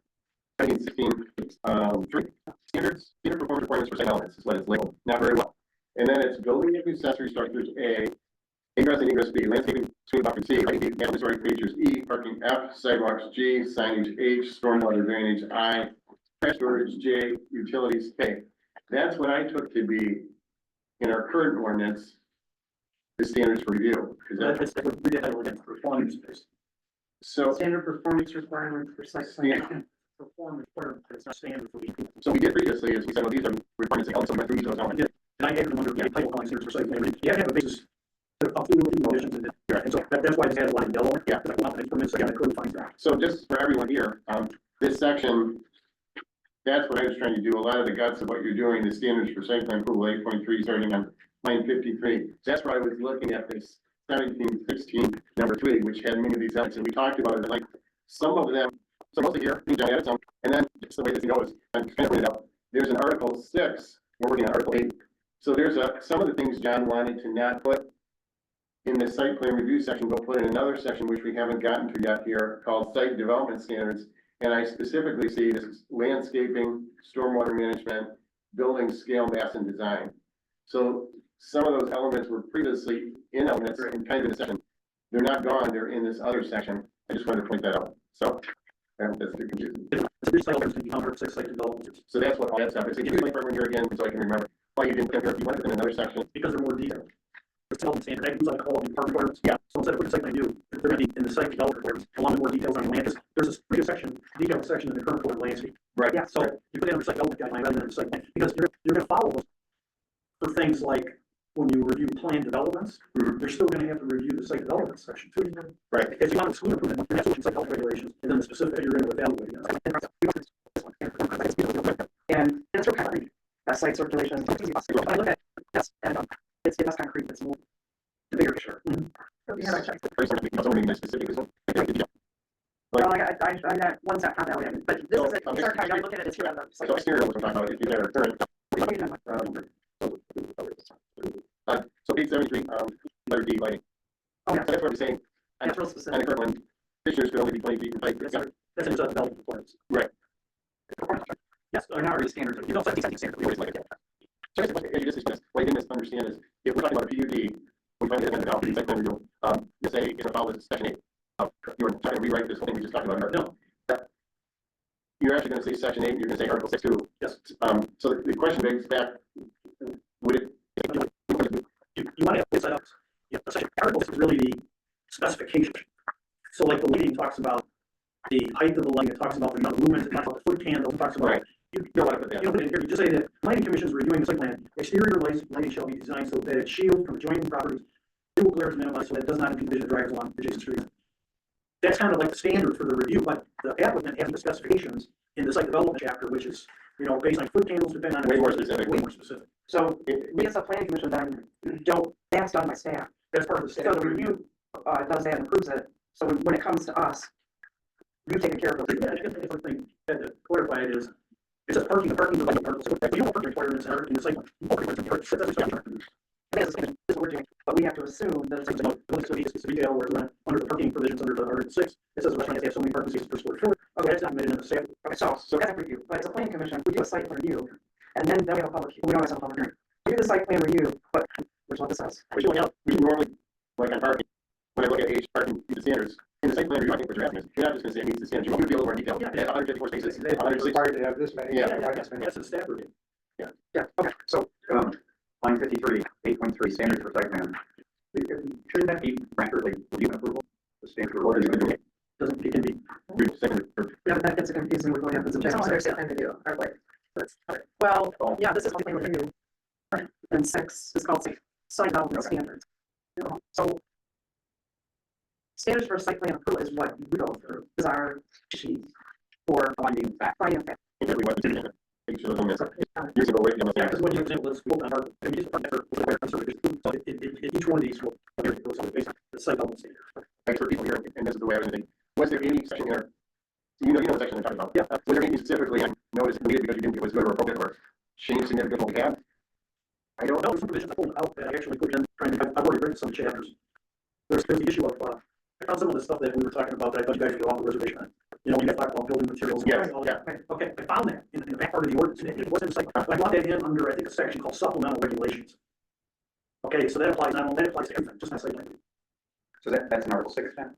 1716, 3, standard performance requirements for site elements is what it's labeled, not very well. And then it's building and accessory structures A, ingress and egress B, landscaping, swing buffer C, height, mandatory features E, parking F, sidewalks G, signage H, stormwater drainage I, trash storage J, utilities K. That's what I took to be in our current ordinance, the standards for review. That's what we did, performance based. So, Standard performance requirements for site plan. Performance requirement, but it's not standard for review. so we did previously, is we said, well, these are requirements that also went through each of those elements. And I added them under the title calling standards for site plan review. You have to have a basis to uphold the conditions in it. And so that's why it's added line yellow. Yeah. But I want to permits, again, I couldn't find that. So just for everyone here, this section, that's what I was trying to do. A lot of the guts of what you're doing, the standards for site plan approval, 8.3, starting on line 53. That's why I was looking at this 1716, number 3, which had many of these elements, and we talked about it, like, some of them, so mostly here, John added some, and then just the way this goes, I'm kind of putting it up. There's an Article 6, we're working on Article 8. So there's some of the things John wanted to not put in the site plan review section, we'll put in another section, which we haven't gotten to yet here, called site development standards. And I specifically see this landscaping, stormwater management, building scale, mass, and design. So some of those elements were previously in elements and kind of in the section. They're not gone, they're in this other section. I just wanted to point that out. So, that's too confusing. It's a big site elements, number 6 site development. So that's what all that stuff is. So give me the everyone here again, so I can remember why you didn't put it here. If you wanted it in another section. Because they're more detailed. It's all standard, that includes like all of the park requirements. Yeah. So instead of putting site plan review, they're going to be in the site development requirements, a lot more details on land. There's a pretty section, detailed section in the current code of landscape. Right. Yeah. So you put it under site development guideline rather than site plan, because you're going to follow those for things like when you review plan developments, you're still going to have to review the site development section too. Right. If you want to exclude improvement, then that's what site health regulations, and then the specific you're going to evaluate. And it's real concrete, that site circulation. If I look at this, and it's less concrete, it's more the bigger picture. So we have our checks. Well, I got one set found out, but this is, these are kind of, look at it, it's here on the. So exterior, what we're talking about, if you have a current. So page 73, letter D, lighting. Oh, yeah. So that's what I'm saying. That's real On specific. the current one, pictures could only be 20 feet in height. That's in development requirements. Right. Yes, They're not really standards. you don't set these standards. We always like it. So I guess what you just suggest, what I didn't understand is, if we're talking about a PUD, we find it in the development, site plan review, you say, it's gonna follow this section 8. You're trying to rewrite this whole thing we just talked about here. No. You're actually gonna say section 8, and you're gonna say Article 6 too. Yes. So the question begs back, would it? You want to have it set up. Yeah, section article is really the specification. So like the lighting talks about the height of the light, it talks about the amount of lumens, it talks about the foot candle, it talks about. Right. You don't want to put that. You don't put it in here. You just say that planning commission is reviewing the site plan. Exterior lighting shall be designed so that it shields from adjoining properties. Visual glare is minimized so that it does not impede vision of drivers along adjacent streets. That's kind of like the standard for the review, but the applicant has the specifications in the site development chapter, which is, based on foot candles, depending on. Way more specific. Way more specific. So we as a planning commission then don't, that's done by staff. That's part of the So standard. the review, does that and approves it. So when it comes to us, we've taken care of it. Yeah, I guess the other thing to clarify it is, it says parking, the article, so we don't have parking requirements in the site. This is what we're doing, but we have to assume that it's. It's a detail where under the parking provisions under the Article 6, it says the restaurant has to have so many parking spaces per square foot. Okay, that's not admitted in the staff Okay, so that's a review, but as a planning commission, we do a site plan review, and then we have a public, we don't have a public hearing. We do the site plan review, but, which is what this says. Which one else, we normally, like on parking, when I look at age parking standards, in the site plan review, I think what you're asking is, you're not just gonna say it meets the standards, you want to be a little more detailed. Yeah. They have 154 spaces, They're 106. required to have this many. Yeah. That's a staff review. Yeah, okay, so, Line 53, 8.3, standards for site plan. Shouldn't that be rapidly review and approval? The standard for what is going to be. Doesn't, it can be, yeah, but that gets confusing with what happens in Just general. under site plan review, or like, that's, Well, yeah, this is site plan review. Right, and 6 is called site development standards. You know, so standards for site plan approval is what we go through, is our sheet for finding of fact. Years ago, wait, yeah, because when you example this, quote on our, I mean, just for each one of these will, based on the site level standards. Thanks for people here, and this is the way I was thinking. Was there any section there? You know the section I'm talking about. Yeah. Was there any specifically I noticed deleted because you didn't think it was good or appropriate or changed significant what we have? I don't know, some provisions I pulled out that I actually put in, I've already written some chapters. There's the issue of, I found some of the stuff that we were talking about that I thought you guys would go off the reservation on. You know, we got talked about building materials. Yes, and all yeah. that. Okay, I found that in the back part of the ordinance, and it wasn't like, I brought that in under, I think, a section called supplemental regulations. Okay, so that applies, not only that applies to everything, just not site plan. So that's in Article 6 then?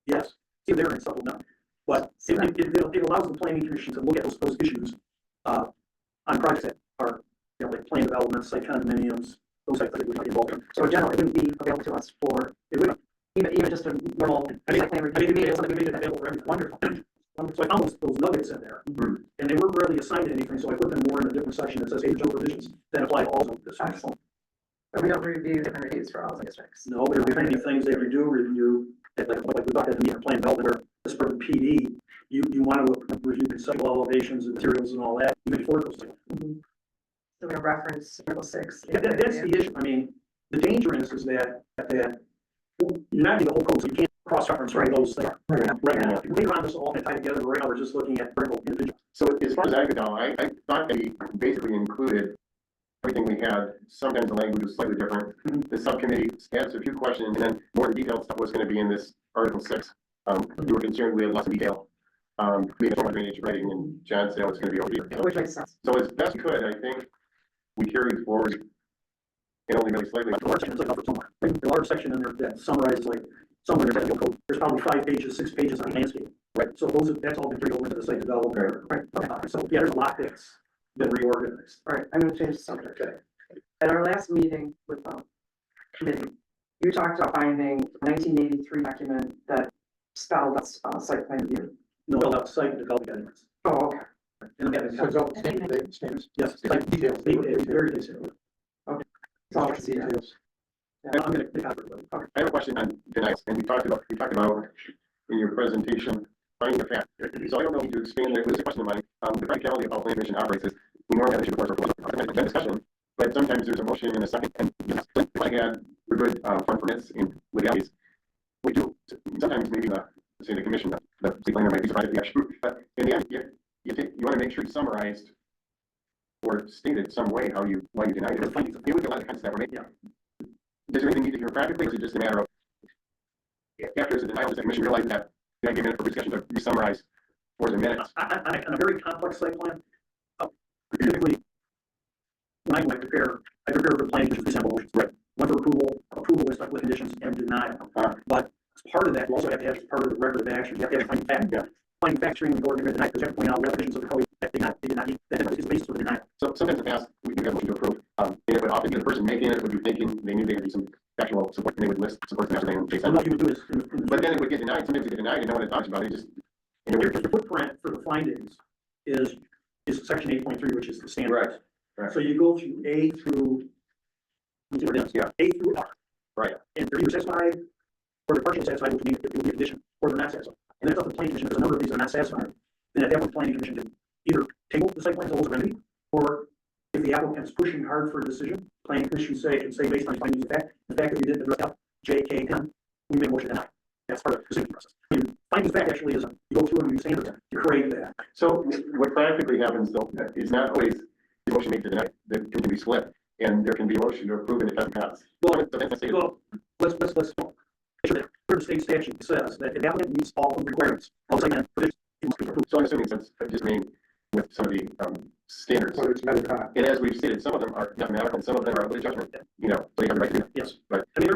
Yes, see, they're in supplemental, but it allows the planning commission to look at those issues, on projects that are, you know, like plan development, site condominiums, those types of things we might be involved in. So in general, it wouldn't be available to us for, It would, even just a normal site plan review. made it available for everyone. Wonderful. So I found those nuggets in there, and they weren't really assigned to anything, so I put them more in a different section that says, hey, general provisions that apply to all of this. Excellent. but we don't review different reviews for all the districts. No, there are many things that you do review, like we talked at the meeting, plan development, where as for the PD, you want to review conceptual elevations and materials and all that, even before it goes to. So we reference Article 6. That's the issue. I mean, the danger is that you're not in the whole code, so you can't cross-reference right those things. Right now, if you read around this all and tie together, right now we're just looking at vertical individual. So as far as I could tell, I thought they basically included everything we had. Sometimes the language was slightly different. The subcommittee asked a few questions, and then more detailed stuff was going to be in this Article 6. You were concerned we had lots of detail. We had so much drainage writing, and John said it's going to be over here. Which makes sense. So as best we could, I think we carried forward and only really slightly. The large section is like over somewhere. The large section in there that summarizes like somewhere in the code. There's probably 5 pages, 6 pages on landscape. Right. So that's all been carried over into the site development. Right. So yeah, there's a lot that's been reorganized. All right, I'm gonna change the subject. At our last meeting with the committee, you talked about finding a 1983 document that spelled out site plan review. No, about site development guidelines. Oh, okay. And again, So it's all standards. yes, like details, very detailed. It's all the details. I'm gonna pick out everybody. I have a question on denials, and we talked about in your presentation, finding the fact. So I don't know if you expand it, it was a question of mine, the practicality of how planning commission operates is, we normally have issue before, for discussion, but sometimes there's a motion in a second, and if I had a good, fund permits in legalities, we do, sometimes maybe say the commission, the planner might be surprised at the action, but in the end, you want to make sure you summarized or stated some way why you denied it. It would be a lot of kinds that were made. Yeah. Does there anything need to hear practically, or is it just a matter of, after it's a denial, does the commission realize that they give it for discussion to re-summarize for the minutes? On a very complex site plan, typically, when I prepare for the planning commission sample motions. Right. One for approval with conditions, and denial. But as part of that, you also have to have as part of the record of action, you have to have finding fact. Yeah. Finding fact stream before you're denied, because you have to point out what conditions of the code that they did not meet, that is based on the denial. So sometimes in the past, we have a motion to approve, and it would often be the person making it would be thinking they knew there would be some factual support, and they would list support after they face So what you would do is, But then it would get denied, sometimes it get denied, and no one talks about it, just. your footprint for the findings is section 8.3, which is the standard. Right. So you go through A through, let me see what it is. Yeah. A through R. Right. And they're either satisfied, or they're partially satisfied, which would be a condition, or they're not satisfied. And that's up to the planning commission. There's a number of these that are not satisfied. And at that point, the planning commission can either table the site plan as a remedy, or if the applicant is pushing hard for a decision, planning commission can say based on findings of fact, the fact that you didn't address F, J, K, M, we make a motion to deny. That's part of the decision process. I mean, findings of fact actually is you go through and you standards to create that. So what practically happens though, is not always the motion made to deny, that can be split, and there can be a motion to approve and it doesn't pass. Well, let's make sure that the state statute says that if the applicant meets all the requirements, all site plan it must be approved. So I'm assuming since just mean with some of the, standards. Whether it's met or not. And as we've stated, some of them are mathematical, and some of them are with judgment, you know, so you have the right to do that. Yes. Right. I mean,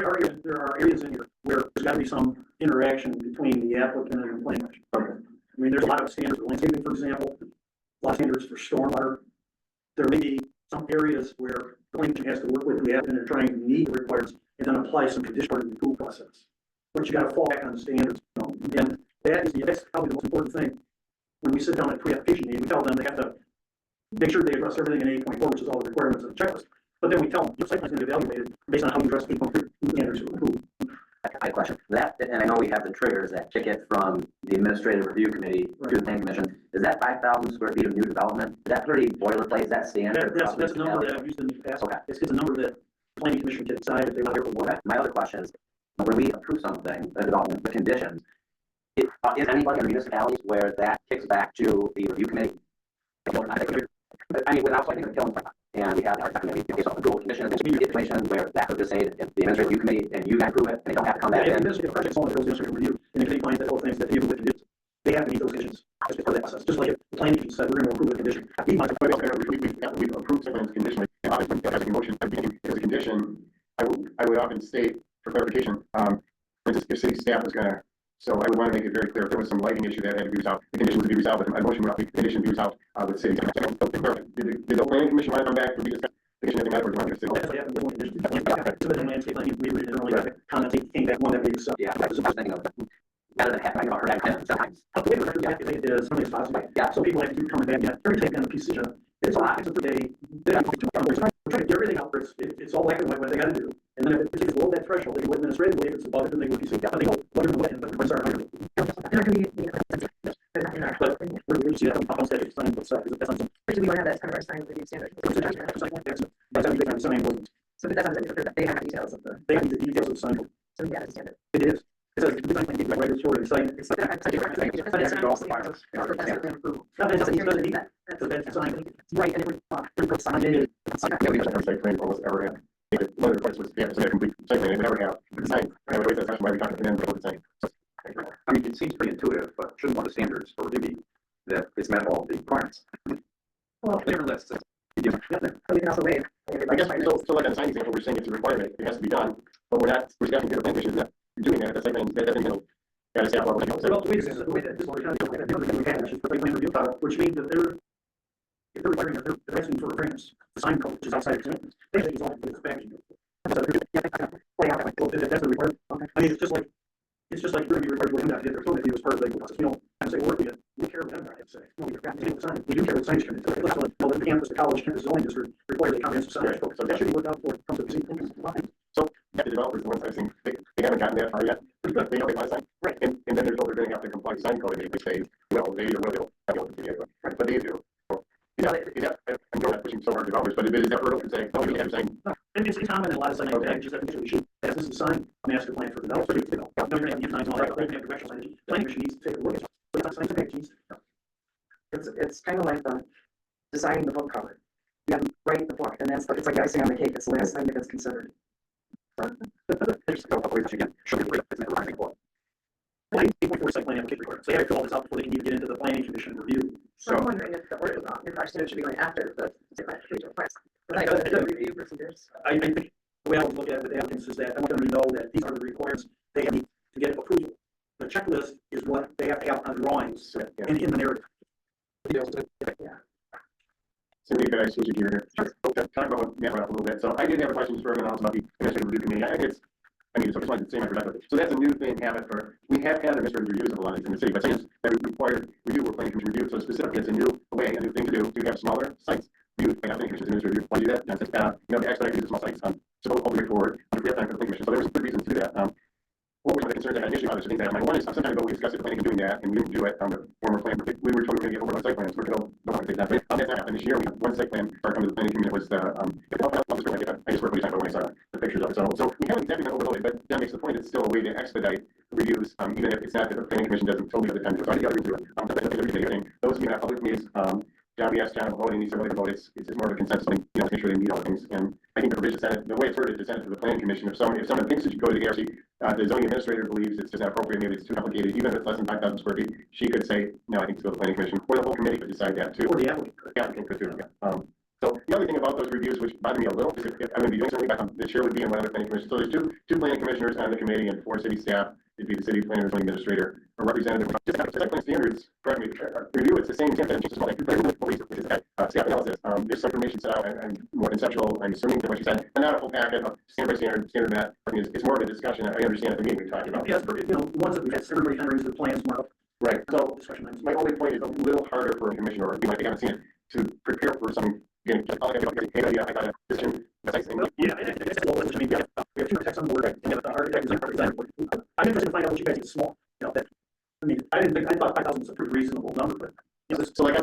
there are areas in here where there's gotta be some interaction between the applicant and the planning commission. Okay. I mean, there's a lot of standards for landscaping, for example, a lot of standards for stormwater. There may be some areas where the planning commission has to work with the applicant and try and meet the requirements and then apply some condition in the approval process. But you gotta fall back on the standards, you know, and that's probably the most important thing. When we sit down at pre-application meeting, we tell them they have to make sure they address everything in 8.4, which is all the requirements of the checklist. But then we tell them, your site plan is going to be evaluated based on how you address 8.3 standards of approval. I have a question. That, and I know we have the triggers that kick it from the administrative review committee to the planning commission. Is that 5,000 square feet of new development? Is that pretty boilerplate? Is that standard? That's a number that I've used in the past. Okay. It's a number that the planning commission can decide if they want to hear from. Okay. My other question is, when we approve something, a development, the conditions, is anybody in municipalities where that kicks back to the review committee? I mean, without something killing, and we have our document, we get approval condition, and we get information where that could just say if the administrative review committee and you guys approve it, and they don't have to come back Yeah, in. if the project's on the administrative review, and if they find that all things that they with conditions, they have to meet those conditions as part of that process. Just like if the planning commission said, we're going to approve a condition. We might We've approved something conditionally, and obviously, as a motion, as a condition, I would often state for clarification, for instance, if city staff was gonna, so I would want to make it very clear, if there was some lighting issue that had to be resolved, the condition would be resolved, but my motion would be, the condition be resolved, with city. Did the planning commission want to come back to rediscuss the condition, or do you want to that's what happened with one condition. Submitted landscape planning, we originally got comments, came back, one that we accept. Yeah, I was thinking of better than half, I know, sometimes. The way the record calculated is something is possible. Yeah. So people have to keep coming back, yeah, every time on the piece of, it's a lot, it's a per day. We're trying to get everything out, where it's all black and white, what they gotta do. And then if it's below that threshold, they go administratively, if it's above it, then they go piece of, but they go, but we're sorry. But we're see that on top that it's signed both sides, that's on some. Or do we want to have that kind of our sign review standard? That's everything on sign ordinance. So that's on the, they have details of the, They have the details of the sign. so we have the standard. It is. It says, design plan, right, it's already signed. It's like, But it's not also part of the approval. no, it doesn't need that. That's signed. Right, and if we're sign it? Site plan almost ever have. One of the requirements was, they have to submit a complete site plan, they would never have, it's signed, I would always ask why we talking to them about the site. I mean, it seems pretty intuitive, but shouldn't one of the standards for review be that it's met all the requirements? Well, Clear lists. we can also waive. I guess, so like on sign example, we're saying it's a requirement, it has to be done, but we're asking the planning commission that you're doing that, that's like, that doesn't, gotta say out loud. Well, wait a second, the way that this board kind of, which is the plan review, which means that if they're requiring, they're asking for a variance, the sign code, which is outside of the they think it's all, it's packaging. Well, that's the requirement. I mean, it's just like you're gonna be required to get their code review as part of the process, you know, I say, we're working it, we care what I'm say. No, we forgot to take the sign, we do care what signs come in. Well, the campus, the college, campus zoning district requires a comprehensive sign, so that should be worked out before it comes to the So, yeah, the developers, the ones I think, they haven't gotten that far yet, but they know they want to sign. Right. And then they're told they're gonna have to comply with sign code, and they say, well, they will, they'll continue, but they do. So, I'm not pushing so hard developers, but it is that hurdle to say, no, we have to sign. And it's common in a lot of signing packages that we should, as this is signed, a master plan for developers, you know, no, you're gonna have signs and all that, they're gonna have directional signage, planning commission needs to take a look at it. It's not signs and packages. It's kind of like the designing the book cover. You have to write the book, and it's like icing on the cake, it's the last thing that gets considered. There's a couple of ways that you can show the it's never running for. Site plan application requirements, they have to fill all this out before they can even get into the planning commission review. So I'm wondering if the order is wrong, if our standard should be going after the application request. Like, the review procedures. I think the way I would look at it with applicants is that I want them to know that these are the requirements they need to get approval. The checklist is what they have to have on drawings and in the narrative. Cindy, could I switch it here? Sure. Talk about what Matt brought up a little bit. So I did have questions for everyone else about the administrative review committee. I think so I just wanted to say my perspective. So that's a new thing, we have had administrative reviews of a lot of these in the city, but since that we required review or planning commission review, so specifically it's a new way, a new thing to do, to have smaller sites. You would have planning commissions administrative review. Why do that? Since, the expedite the small sites, so all the way forward, we have time for the planning commission. So there was some good reasons to do that. What were some of the concerns I had initially about this? Things that one is, some time ago we discussed the planning doing that, and we didn't do it on the former plan. We were told we were going to get over on site plans. We're told, no, that's not happened this year. We had one site plan start coming to the planning commission. It was I just worked really time when I saw the pictures of it. So we haven't exactly been overloaded, but that makes the point. It's still a way to expedite reviews, even if it's not that the planning commission doesn't totally have the time to do it. So I think the other reason to it. Those of you who have public meetings, John, we asked John to vote, and he said, well, vote, it's more of a consensus, thing, you know, make sure they meet all the things, and I think the provision Senate, the way it's worded, to send it to the planning commission, if someone thinks that you go to the ARC, the zoning administrator believes it's just not appropriate, maybe it's too complicated, even if it's less than 5,000 square feet, she could say, no, I think it's go to the planning commission, or the whole committee could decide that too. Or the applicant. The applicant could do it, yeah. So the other thing about those reviews, which bothered me a little, is if I'm going to be doing something about the chair would be in one other planning commission. So there's two planning commissioners on the committee and 4 city staff. It'd be the city planner, zoning administrator, a representative. Just site plan standards, correct me, review, it's the same thing, just like which is staff analysis. There's some information set out, and more conceptual, I'm assuming what you said, and not a full packet of standard by standard map. I mean, it's more of a discussion. I understand at the meeting we talked about. Yes, you know, ones that we had, everybody kind of raised the plans more up. Right. So Discussion items. my only point is a little harder for a commissioner, you know, they haven't seen it, to prepare for some. I got a decision. Yeah, it's a little, I mean, we have 2 architects on board, and we have an architect design representative. I'm interested to find out what you guys think is small, you know, that, I mean, I thought 5,000 was a pretty reasonable number, but, you know, So like I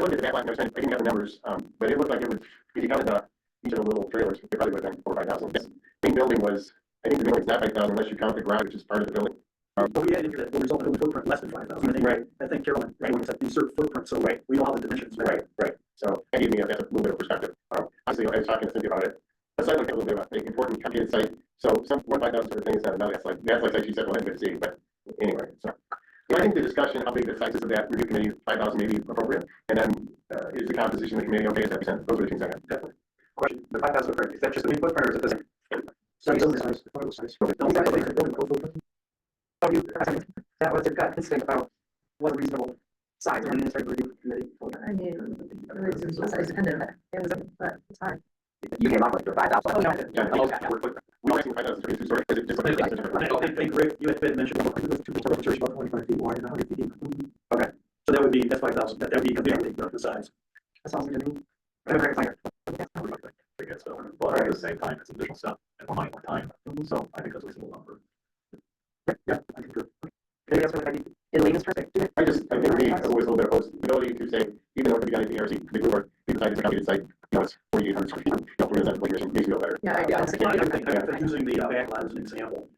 looked at the back line, I didn't have the numbers, but it looked like it was, if you counted each of the little trailers, it probably would have been 4,000 or 5,000. Yes. The main building was, I think the building's not 5,000 unless you count the garage, which is part of the building. but we had into that, the result of the footprint less than 5,000, I think. Right. I think Carolyn, right, when it's at insert footprint, so we know all the dimensions. Right. So that gave me that's a little bit of perspective. Honestly, I was talking to Cynthia about it. The site looked a little bit of an important, complicated site. So some 5,000 sort of things not enough. That's like she said, well, good to see. But anyway, so I think the discussion, how big the size is of that review committee, 5,000 may be appropriate. And then is the composition of the committee okay? Is that percent? Those are the things I have. Definitely. Question: the 5,000 square, is that just the new footprint, or is it the same? That was a gut instinct about what a reasonable size of an administrative review committee. I mean, it's dependent, but it's hard. You came up with the 5,000. Oh, no. We might see 5,000 square feet, sorry. Is it just I think Rick, you had mentioned about 25 feet wide and 100 feet deep. Okay. So that's 5,000, that would be completely the size. That sounds good to me. I'm a great player. But at the same time, it's an additional step and we're buying more time, so I think that's a reasonable number. Yeah, I think so. Maybe that's what I think in layman's terms. I think the always a little bit of ability to say, even though it could be done at the ARC, the board, we decided to calculate site, you know, it's 4,800 square feet, you know, for the commission, makes you feel better. Yeah, I I think using the back lot as an example.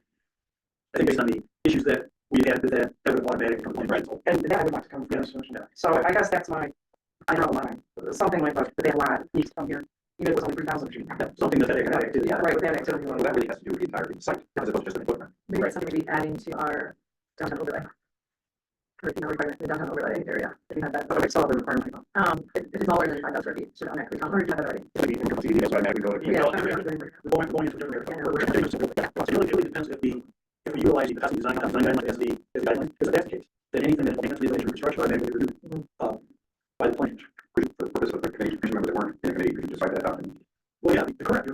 I think based on the issues that we had with that would automatically come from rental. And that I would like to come from this motion. So I guess that's I draw a line. Something like the big lot needs to come here, even if it was only 3,000 feet. Something that's economic too. Yeah, right, with that activity. Well, that really has to do with the entire site, as opposed to just the footprint. Maybe it's something to be adding to our downtown overlay. You know, requirement in the downtown overlay area, if you have that, But I still have the requirement. if it's smaller than 5,000 square feet, should automatically count, or you have that already. It'll be income CD, that's why I would go to. Yeah. Going into a different area. It really depends if we utilize the capacity design guideline as the guideline, because if that's the case, then anything that has to be related to construction automatically reviewed by the planners. For the purpose of the committee, members that weren't in the committee, could you just write that out? Well, yeah, you're correct.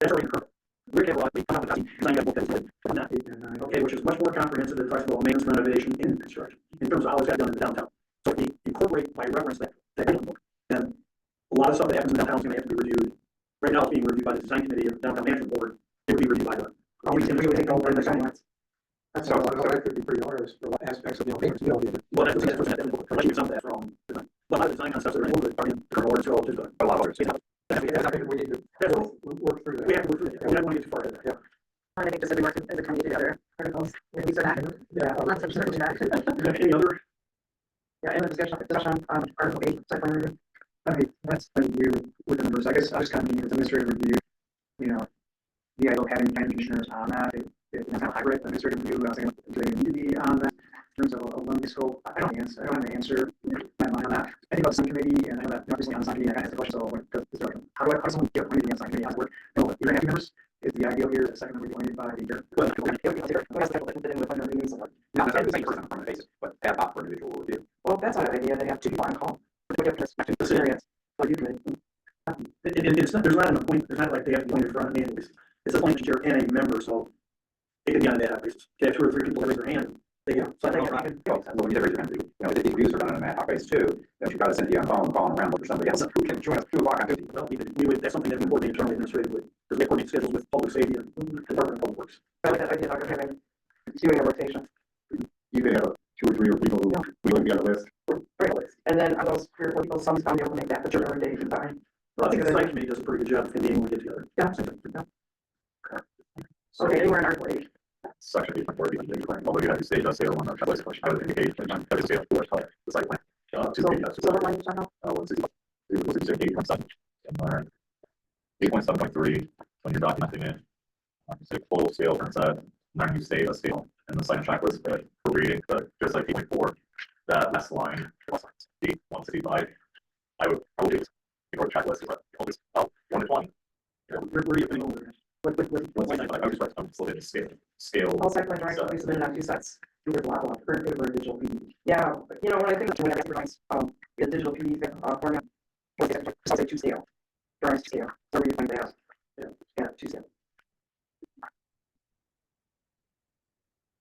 That's already correct. Rick had brought the competency design guidebook that's okay, which is much more comprehensive than talks about maintenance renovation in construction, in terms of how it's got done in the downtown. So if we incorporate by reference that guidebook, then a lot of stuff that happens in downtown is going to have to be reviewed. Right now, it's being reviewed by the design committee of the downtown management board. It would be reviewed by the. We would take over the guidelines. That's So all. that could be pretty onerous for aspects of the maintenance. Well, that's unless you get some of that from design. Well, a lot of design concepts that are in the current orders relative to A lot of others. I think we need to work through that. we have to work through that. We don't want to get too far ahead of that. I think just if we work as a committee together, articles, these are that. Yeah. Lots of circling back. Any other? Yeah, in the discussion on Article 8, site plan review. I mean, that's the view with the numbers. I guess I was kind of thinking with administrative review, you know, the idea of having planning commissioners on that, it's kind of hybrid administrative review. I was thinking, do they need to be on that in terms of a limited scope? I don't have an answer in my mind on that. I think about the subcommittee, and I know that obviously on the subcommittee, I kind of asked the question, so what, is there, how do someone get appointed on the subcommittee? How does it work? No, you're gonna have 2 members. Is the ideal here is the second member appointed by the chair? Not necessarily the same person on a permanent basis, but ad hoc for individual review. Well, that's not an idea. They have 2 people on call. We have to experience. Review committee. There's not an appointment, there's not like they have to appoint in front of me. It's a appointment chair and a member, so it could be on that basis. If you have 2 or 3 people that raise their hand, they get. So I think Well, you never do. You know, the reviews are done on an ad hoc basis too. Then you've got to Cynthia on phone, calling around, look for somebody else who can join us 2 o'clock on Tuesday. Well, we would, that's something that we coordinate internally administratively, because we coordinate schedules with public safety and Department of Public Works. I like that idea of having doing a rotation. You could have 2 or 3 people who will be on the list. Right. And then on those 3 or 4 people, someone's going to be able to make that determination date and time. Well, I think the design committee does a pretty good job of convening when we get together. Yeah. Okay, we're in Article 8. Section 8.4, although you have to state, does say one, I would indicate, that you have to say, of course, the site plan. two So, feet, so what line you talking about? 8.7. 8.7.3, when you're documenting it. Say total scale turns out, then you state a scale in the second checklist, but for reading, but just like 8.4, that last line, 165, I would probably just, before the checklist, but I'll just, 1 to 20. Where are you putting over? What, 165, I'm just looking at scale. all site plan drawings will be submitted on 2 sets. Either block of current paper or digital PD. Yeah, you know, what I think when I provides, the digital PD, format, I'll say 2 scale. Drawings to scale, so where you find that, yeah, 2 scale.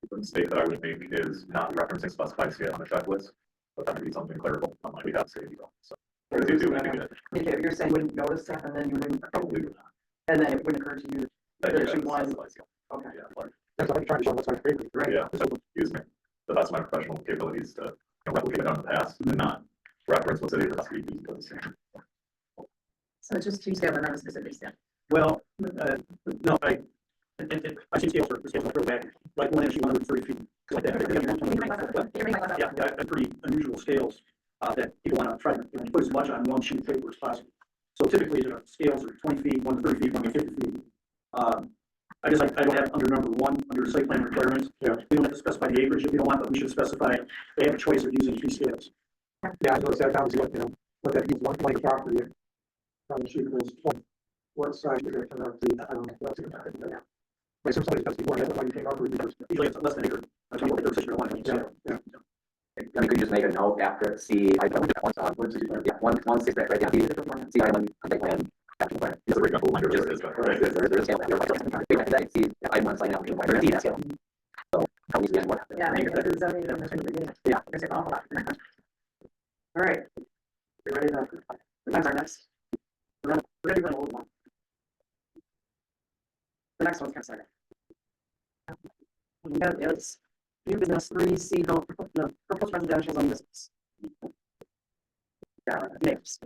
The mistake that I would make is not referencing specified scale on the checklist, but that would be something clerical on my behalf, say, so. If you do, it'd be good. Okay, you're saying you wouldn't notice that, and then you wouldn't, Probably would not. and then it wouldn't occur to you that there should be one, Specified scale. okay. Yeah, like, That's what I'm trying to show, what's my favorite, right? yeah, so use me, the best of my professional capabilities to, replicate it on the past and not reference what's in it, because So it's just 2 scale, but not a specific scale. Well, no, I see scales for further back, like 1 inch, 130 feet, like that. Yeah, they're pretty unusual scales, that people want to try to put as much on one sheet of paper as possible. So typically, the scales are 20 feet, 1 to 30 feet, 1 to 50 feet. I guess I don't have under number 1, under site plan requirements. Yeah. We don't have to specify the acreage if we don't want, but we should specify, they have a choice of using 3 scales. Yeah, I noticed that, obviously, what, what that means, one like property. On the sheet goes 20, what size you're gonna turn out to be, I don't know, what's it gonna be. Wait, so somebody does before, that's why you came up with it. Usually it's less than an acre. That's what they're saying, 1 inch. Yeah. I mean, could you just make a note after C, I don't, yeah, 166, right, yeah, C island, site plan. it's a regular line, just as There's a scale there. See, I want to sign out, there's a scale. So, how easy is what? Yeah, I think it's zoning, and there's gonna be, Yeah. there's an awful lot. All right. You ready to, when's our next? We're gonna do an old one. The next one's kind of second. That is new business 3C, no, proposed residential zone business. Yeah, names.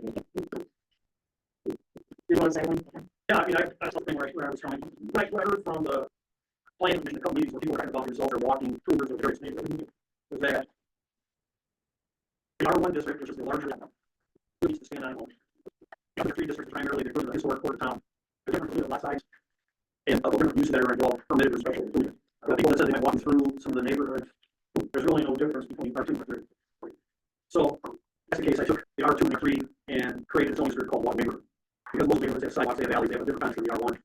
You want to say one? Yeah, I mean, that's the thing where I was trying, like, what I heard from the planning commission, a couple meetings where people were talking about the results, they're walking tours of various neighborhoods, was that in R1 district, which is the larger one, needs to stand on alone. The other 3 districts primarily, they're the historic core town, they're different lot size, and other different uses that are involved, permitted or special. The people that said they might walk through some of the neighborhoods, there's really no difference between R2 and R3. So, that's the case, I took the R2 and R3 and created a zoning district called Walk Neighborhood. Because most neighborhoods have sidewalks, they have alleys, they have a different concept than the R1.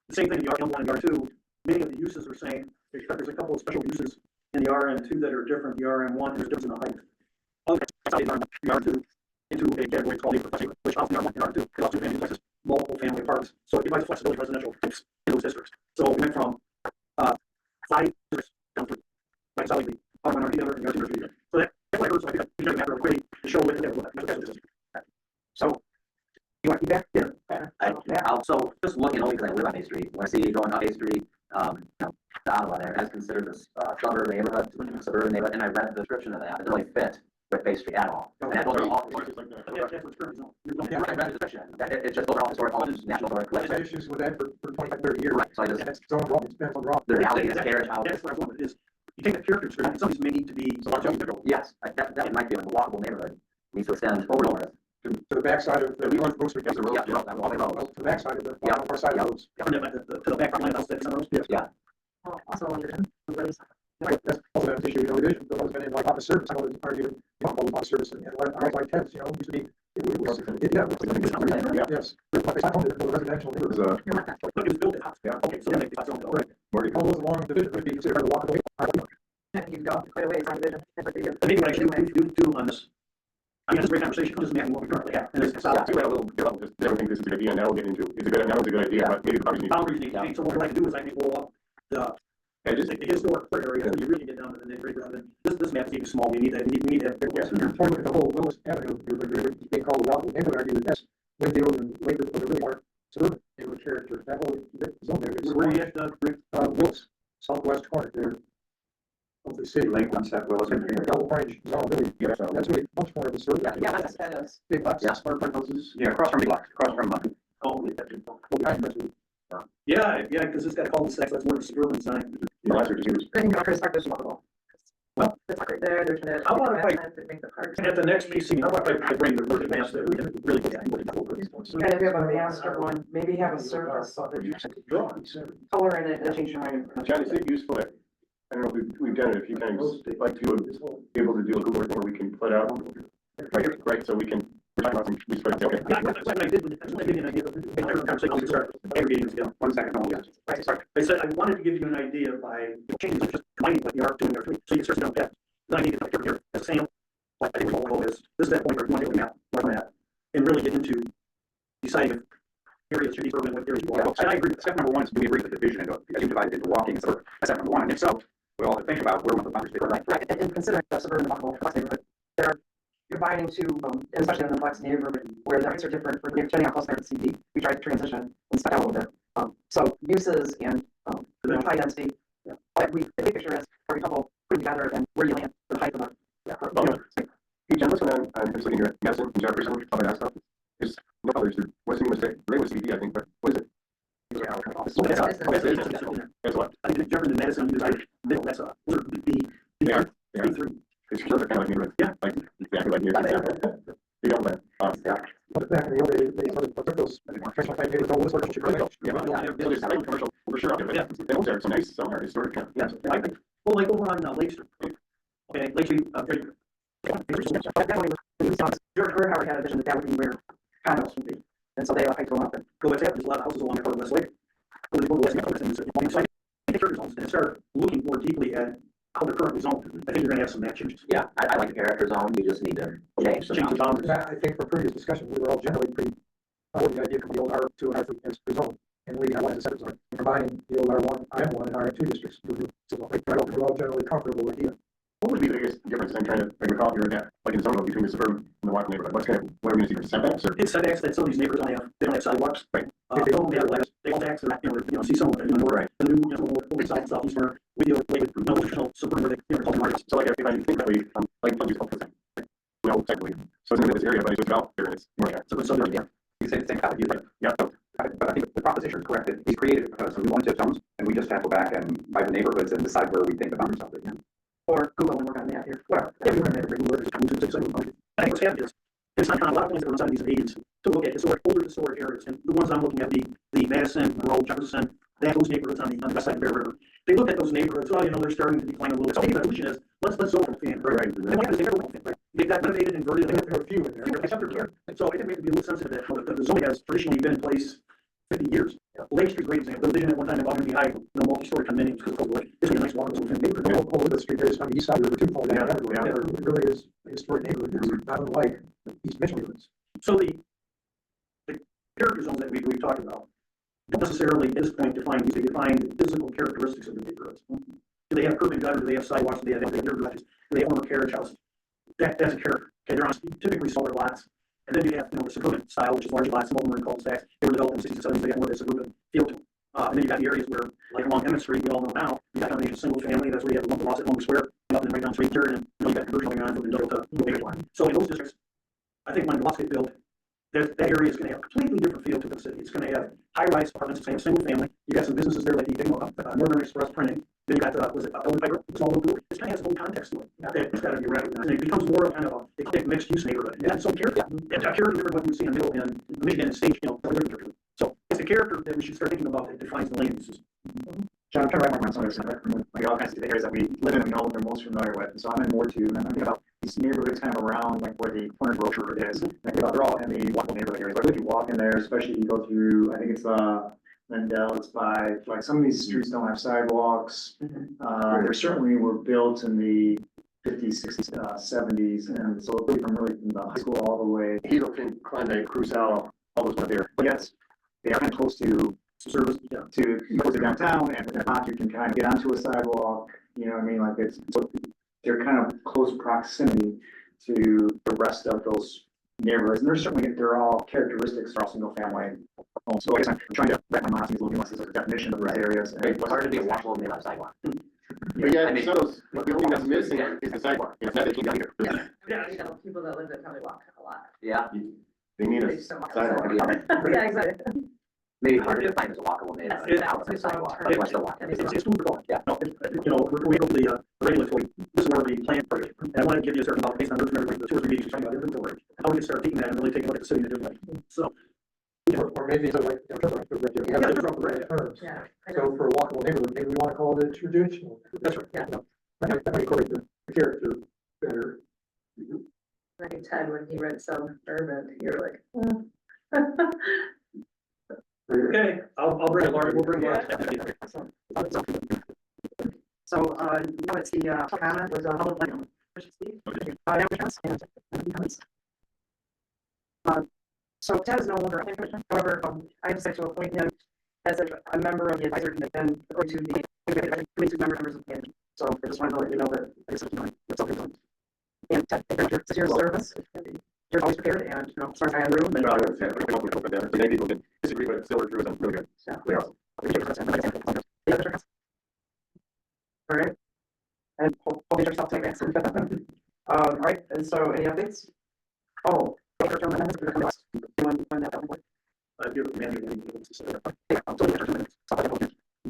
The same thing in the R1 and R2, many of the uses are saying, there's a couple of special uses in the RM2 that are different, the RM1, there's difference in the height. Other sides are the R2 into a category called neighborhood, which often are R1 and R2, because also family places, multiple family apartments. So it provides flexibility residential types in those districts. So we went from 5 districts down to like solidly R1, R2, and R2, R3. So that's what I heard, so I think we got a matter of quickly to show what So, you want feedback? Yeah. I'll, so just looking only because I live on A Street, when I see going up A Street, the Ottawa there, as considered this suburban neighborhood, suburban neighborhood, and I read the description of that, it doesn't really fit with Bay Street at all. And those are all, That's what's currently zoned. yeah, I read the description, that it's just, those are all historic homes, national historic I've had collection. issues with that for 25, 30 years. Right, so I just, And it's zone wrong, it's been wrong. there's alleys, Exactly. carriage houses. That's what I was wondering, is you take the character description, some of these may need to be. Yes, that might be a walkable neighborhood, needs to extend over north. To the backside of the Bruce Street. Yeah, all the roads. To the backside of the, Yeah. north side of the roads. From to the back line, that's on those. Yes. Also, under That's also an issue, division, but it's been in like office service, I was arguing, office service, and I was like tenants, used to be. It was, yes, but it's not only the residential neighborhood. But it was built at house. Yeah. Okay, so then they zone it, right. All those along the division would be considered a walkable. You've got quite a ways on division. I think what I should do on this, I mean, this is a great conversation, doesn't matter what we currently have, and it's solid. Just, I don't think this is a good idea, and now we'll get into, it's a good, now it's a good idea, but maybe the boundaries need. Boundaries need to change, so what I'd like to do is I think blow up the historic area, so you really get down to the nitty gritty. This map is even small, we need to have. Yes, you're talking about the whole Willis Avenue, they call it walkable neighborhood, argue that that's Winfield and Lakewood, but really are suburban neighborhood character, that whole zone there. is- Where you at, Willis, southwest corner there. Of the city. Lakewood, South Willis, Double orange zone, really, that's really much more of a suburban. Yeah, that is. Big lots, Yeah. apartment houses. Yeah, across from blocks, across from, yeah, because it's got a cul-de-sac, that's more of a suburban sign. I think our perspective is walkable. Well, that's not great. right there, there's the. How about if I- Make the park. At the next PC, how about I bring the word advanced that we can really get at? And if you have a master one, maybe have a surface so that you can Draw. color in it and change your mind. John, is it useful, I don't know if we've done it a few times, like to be able to do a Google Earth where we can put out, right, so we can, we're talking about some, we sort of, okay. Yeah, that's what I did, that's what I did, an idea. Conversation, we start aggregating this together. 1 second, hold on. Right, sorry. I said, I wanted to give you an idea by changing, just combining what you are doing, so you can start to know that. Then I need to come here, as Sam, like, I think my goal is, this is that point where we want to get a map, like that, and really get into deciding if areas should be urban, what areas you Yeah, want. and I agree, step number one is, do we agree with the division into, because you divided into walking, and sort of, that's step number one, and if so, we all have to think about where we want the boundaries to be. Right, and considering the suburban walkable flex neighborhood, they're combining to, and especially in the flex neighborhood, where the rates are different, for depending on how close they're to CD, we try to transition and spec out a little bit. So uses and, high density, but we, the big picture is, are a couple putting together and where you land, the height of the. Hey, John, what's going on, I'm just looking here, Madison and Jefferson, all that stuff, there's no others, what's the name was it, Ray was CBD, I think, but what is it? That's what, I think Jefferson and Madison, you decided, that's those are they are, three. it's sort of kind of like neighborhood. Yeah. Like, exactly like here. You know, But back in the old days, they sort of took those professional type neighborhoods, all this sort of shit. yeah, so there's like commercial, for sure, out there, but those are some nice, some are historic. Yes, I think, well, like over on Lake Street. Okay, Lake Street, George Gerhard had a vision that that would be where condos would be, and so they like to go up and. go what's happened, there's a lot of houses along the West Lake. Really, go west, so I think character zones, and start looking more deeply at how they're currently zoned. I think you're gonna have some map changes. Yeah, I like the character zone, you just need to change some. Change the boundaries. I think for previous discussion, we were all generally pretty, with the idea from the old R2 and R3 as rezone, and leaving out one as a separate zone, combining the old R1, IM1 and RM2 districts. We're all generally comfortable with it. What would be the biggest difference, I'm trying to recall here and there, like in the zone between the suburban and the wild neighborhood, what's kind of, what are we gonna see for setbacks or? It's setbacks that some of these neighborhoods don't have, they don't have sidewalks. Right. They don't have lights, they don't have, see some of it, right. The new, south and southeast where we deal with, traditional suburban where they, call them markets. So like, if I think that we, like, well, technically, so it's in this area, but it's developed here, and it's more. So it's southern, yeah. You say the same kind of, right? Yeah. But I think the proposition is correct, that he's created some new one-tip zones, and we just have to go back and by the neighborhoods and decide where we think the boundaries are. Yeah. Or Google and work on that here, whatever. Yeah, we have every word. I think what's happened is, there's not a lot of things that are inside these agents to look at older historic areas, and the ones I'm looking at, the Madison, Monroe, Jefferson, those neighborhoods on the west side of Bear River. They look at those neighborhoods, they're starting to decline a little bit. So maybe the solution is, let's zone from fan. Right. They might have never fan, right? They've got renovated, inverted, they have a few in there. Except for care. So I think we have to be a little sensitive that the zoning has traditionally been in place 50 years. Lake Street's a great example. The vision at one time about going to be high, multi-story condominiums because of the it's a nice walkable neighborhood. The whole Elizabeth Street is on the east side of River 2, falling down. It really is a historic neighborhood. It's not unlike East Mitchell neighborhoods. So the character zones that we've talked about don't necessarily at this point define these, they define the physical characteristics of the neighborhoods. Do they have curb and gutter? Do they have sidewalks? Do they have garages? Do they have former carriage house? That's a character. Okay, they're on typically smaller lots. And then you have, the suburban style, which is larger lots, some of them are in cul-de-sacs. They were developed in the 60s and 70s, they have more of a suburban feel to them. And then you got the areas where, like along Emmett Street, we all know now, you got combination single family, that's where you have the lots at Long Square, and up and right down 3rd, and you got conversion going on from industrial to bigger one. So in those districts, I think when lots get built, that area is going to have a completely different feel to the city. It's going to have high-rise apartments, it's going to have single family. You got some businesses there like the Northern Express Printing. Then you got Elden Piper, small little brewery. It kind of has its own context to it. It's got to be recognized. And it becomes more of kind of a mixed-use neighborhood. And so character, it's a character different what you see in the middle in Michigan and stage, different character. So it's a character that we should start thinking about that defines the land uses. John, I'm trying to wrap my mind on like all kinds of areas that we live in and know they're most familiar with. And so I'm in Ward 2, and I'm thinking about these neighborhoods kind of around like where the corner grocery is. And I think about they're all in the walkable neighborhood areas. But if you walk in there, especially if you go through, I think it's Mendel, it's by like some of these streets don't have sidewalks. They certainly were built in the 50s, 60s, 70s, and so from the high school all the way. Hazelton, Klondike, Crusoe, all those ones there. But yes, they are kind of close to service, to go to downtown, and if not, you can kind of get onto a sidewalk. You know what I mean? Like so they're kind of close proximity to the rest of those neighborhoods, and they're all characteristics for all single family homes. So I guess I'm trying to wrap my mind around these little nuances of the definition of those areas. And It's hard to be walkable and without sidewalk. But yeah, some of those, the only thing that's missing is the sidewalk. It's not that you here. People that live there probably walk a lot. Yeah. They need a There's so much sidewalk. Yeah, exactly. maybe harder to find as a walkable neighborhood. It's- Out on the sidewalk, it's- but still walk. It's food for thought. Yeah. No, you know, we go to the regulatory, this is where we plan for it. And I want to give you a certain amount based on the 2 or 3 meetings you're talking about inventory. How we can start taking that and really taking a look at the city and doing that. So. Or maybe it's like, we have different terms. Yeah. So for a walkable neighborhood, maybe we want to call it a traditional. That's right. Yeah. That might incorporate the character better. I think Ted, when he read some urban, you're like, Okay, I'll bring it, Lauren, we'll bring it. So, now it's the, comment was, public like, Christian speak. Yeah, Chris, and comments. So Ted is no longer a commission, however, I decided to appoint him as a member of the advisory committee, according to the committee members of the committee. So I just wanted to let you know that I guess, what's up doing. And Ted, thank you for your service. You're always prepared and, smart guy in the room. And, Maybe people can disagree, but it's still true, it's really good. yeah, we are. All right. And hope you yourself take next. All right, and so any updates? Oh. I've given Mandy anything to say.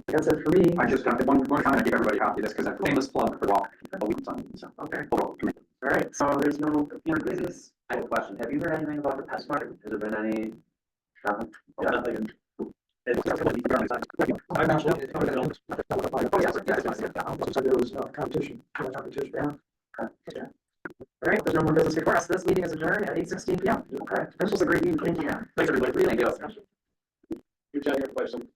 That's it for me. I just got one comment, give everybody a copy of this, because a famous plug for walk. Okay. All right, so there's no more business. I have a question. Have you heard anything about the pest market? Has there been any? Nothing? Yeah, nothing. I'm not sure. Oh, yes, So there was competition. Yeah. All right, there's no more business before us. This meeting is adjourned at 8:16 p.m. Okay, this was a great meeting. Thank you. Thanks, everybody. Thank you. You're telling your question.